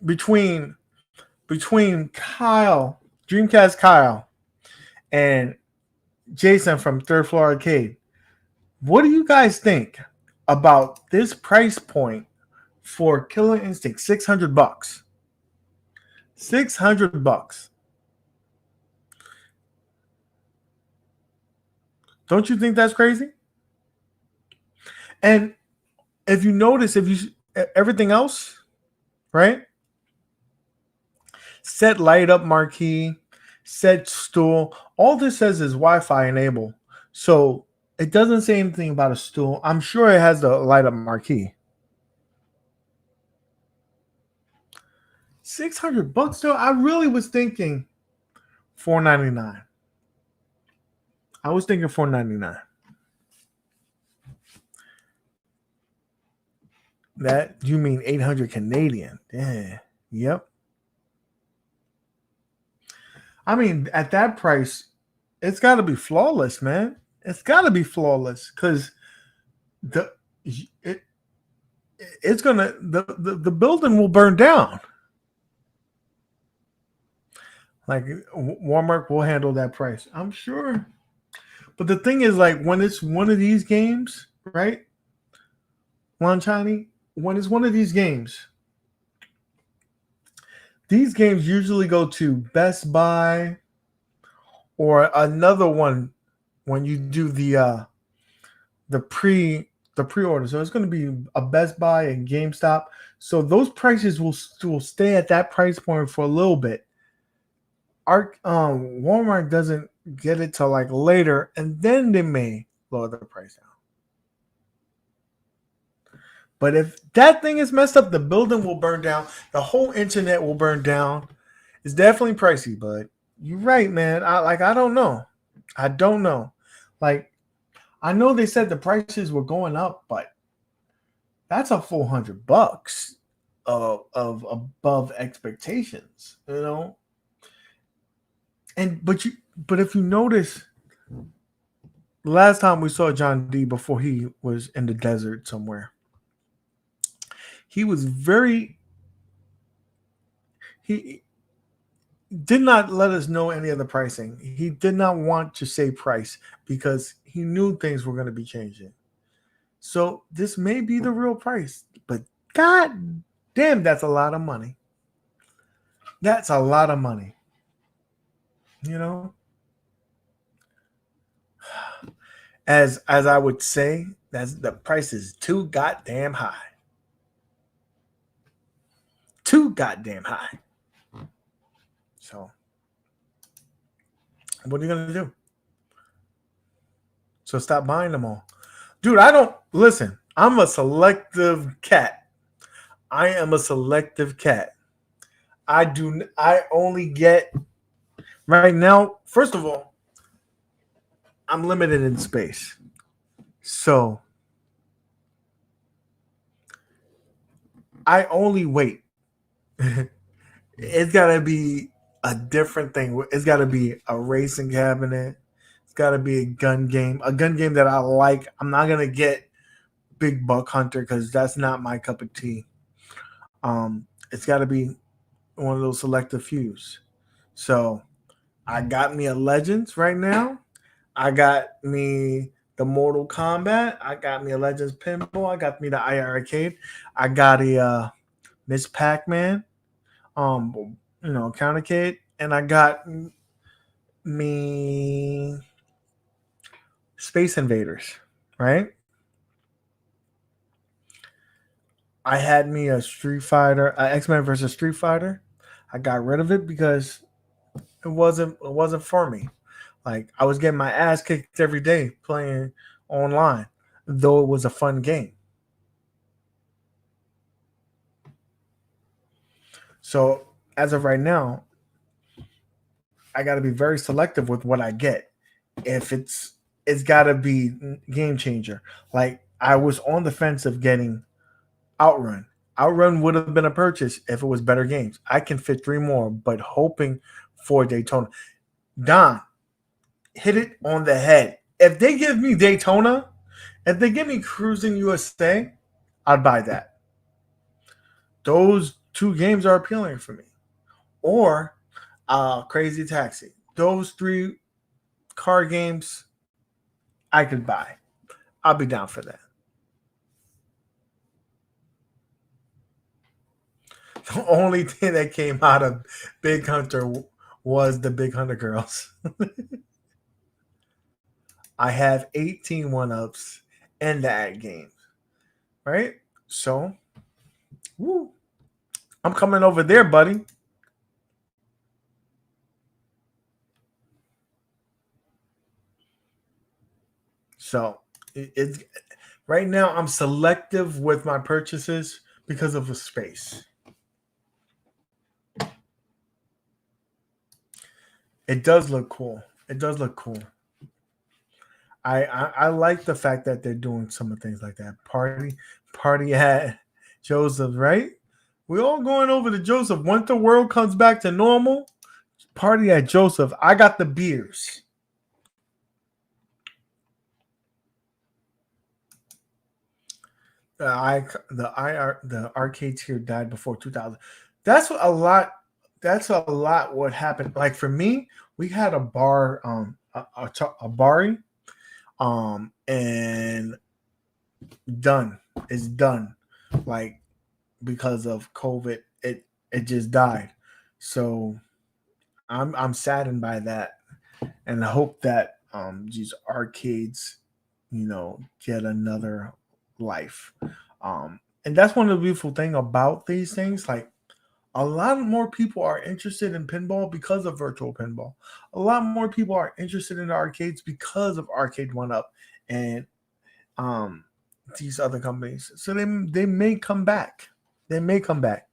between Kyle, Dreamcast Kyle, and Jason from Third Floor Arcade, what do you guys think about this price point for Killer Instinct? $600. $600. Don't you think that's crazy? And if you notice, everything else, right? Set light up marquee, set stool. All this says is Wi-Fi enabled. So it doesn't say anything about a stool. I'm sure it has the light up marquee. $600 though. I really was thinking $499. I was thinking $499. That you mean 800 Canadian? Yeah. Yep. I mean, at that price, it's got to be flawless, man. It's got to be flawless because the building will burn down. Like Walmart will handle that price, I'm sure. But the thing is, like, when it's one of these games, right? Lanchani, when it's one of these games usually go to Best Buy or another one when you do the pre-order. So it's going to be a Best Buy and GameStop. So those prices will stay at that price point for a little bit. Walmart doesn't get it till like later, and then they may lower the price down. But if that thing is messed up, the building will burn down. The whole internet will burn down. It's definitely pricey, but you're right, man. I don't know. I don't know. Like, I know they said the prices were going up, but that's a full $100 of above expectations, But if you notice, last time we saw John D before he was in the desert somewhere, he did not let us know any of the pricing. He did not want to say price because he knew things were going to be changing. So this may be the real price, but god damn, that's a lot of money. That's a lot of money. As I would say, the price is too goddamn high. Too goddamn high. So, what are you gonna do? So stop buying them all, dude. Listen. I'm a selective cat. I am a selective cat. I only get right now. First of all, I'm limited in space, so I only wait. It's gotta be a different thing. It's gotta be a racing cabinet. It's gotta be a gun game that I like. I'm not gonna get Big Buck Hunter because that's not my cup of tea. It's gotta be one of those selective fews. So I got me a Legends right now. I got me the Mortal Kombat. I got me a Legends Pinball. I got me the IR Arcade. I got a Miss Pac-Man. Countercade, and I got me Space Invaders, right? I had me a Street Fighter, X-Men versus Street Fighter. I got rid of it because it wasn't for me. Like I was getting my ass kicked every day playing online, though it was a fun game. So as of right now, I got to be very selective with what I get. If it's got to be game changer. Like I was on the fence of getting Outrun. Outrun would have been a purchase if it was better games. I can fit three more, but hoping for Daytona. Don, hit it on the head. If they give me Daytona, if they give me Cruising USA, I'd buy that. Those two games are appealing for me. Or Crazy Taxi. Those three car games I could buy. I'll be down for that. The only thing that came out of Big Hunter was the Big Hunter girls. I have 18 one-ups in that game. Right? So, woo, I'm coming over there, buddy. So, it's right now I'm selective with my purchases because of the space. It does look cool. It does look cool. I like the fact that they're doing some of things like that. Party at Joseph, right? We all going over to Joseph. Once the world comes back to normal, party at Joseph. I got the beers. The arcade tier died before 2000. That's a lot. That's a lot. What happened? Like for me, we had a bar, a bari, and done. It's done. Like because of COVID, it just died. So I'm saddened by that, and I hope that these arcades, get another life. And that's one of the beautiful thing about these things. Like a lot more people are interested in pinball because of virtual pinball. A lot more people are interested in the arcades because of Arcade1up and these other companies. So they may come back. They may come back.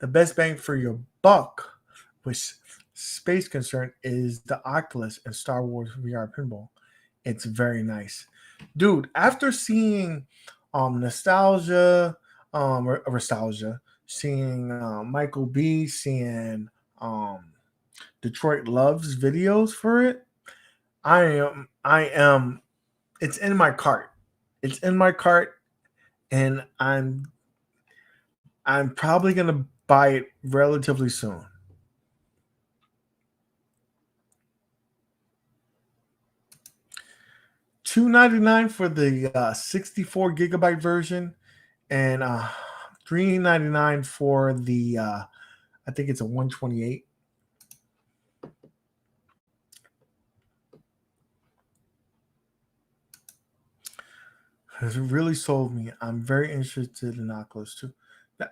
The best bang for your buck with space concern is the Oculus and Star Wars VR pinball. It's very nice. Dude, after seeing nostalgia, seeing Michael B, seeing Detroit Loves videos for it, I am it's in my cart. It's in my cart, and I'm probably gonna buy it relatively soon. $299 for the 64 gigabyte version, and $399 for the I think it's a 128. It really sold me. I'm very interested in Oculus too.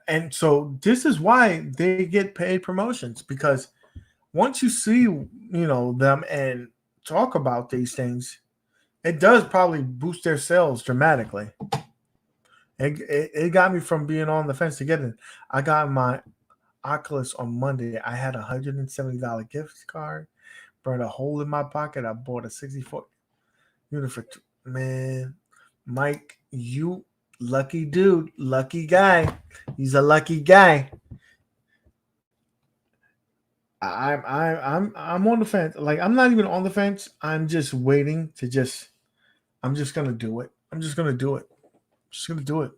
And so this is why they get paid promotions, because once you see, them and talk about these things, it does probably boost their sales dramatically. It got me from being on the fence to get it. I got my Oculus on Monday. I had a $170 gift card, burned a hole in my pocket. I bought a 64 unit for man. Mike, you lucky dude, lucky guy. He's a lucky guy. I'm on the fence. Like I'm not even on the fence. I'm just waiting to I'm just gonna do it. I'm just gonna do it. Just gonna do it.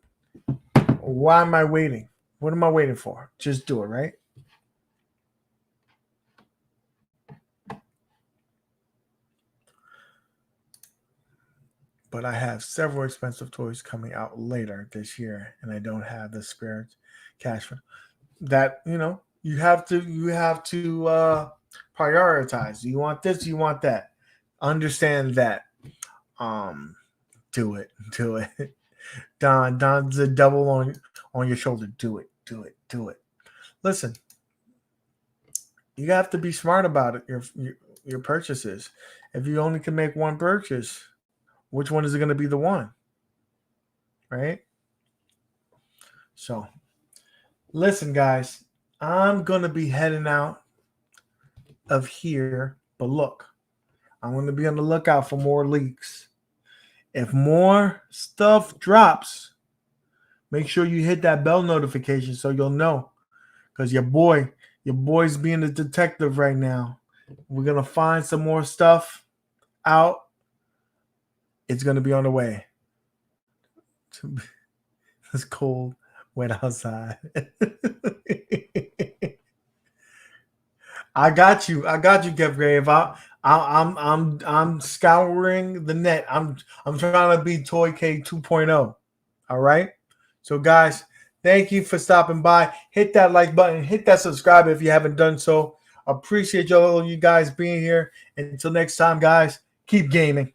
Why am I waiting? What am I waiting for? Just do it, right? But I have several expensive toys coming out later this year, and I don't have the spare cash for that. You have to prioritize. You want this, you want that. understand that. Do it. Don's a double on your shoulder. Do it. Listen, you have to be smart about it. Your purchases. If you only can make one purchase, which one is it going to be the one? Right? So, listen, guys, I'm going to be heading out of here, but look, I'm going to be on the lookout for more leaks. If more stuff drops, make sure you hit that bell notification so you'll know, because your boy's being a detective right now. We're going to find some more stuff out. It's going to be on the way. It's cold, wet outside. I got you, Kev Grave. I'm scouring the net. I'm trying to be Toy K 2.0. All right. So guys, thank you for stopping by. Hit that like button. Hit that subscribe if you haven't done so. Appreciate you guys being here. Until next time, guys, keep gaming.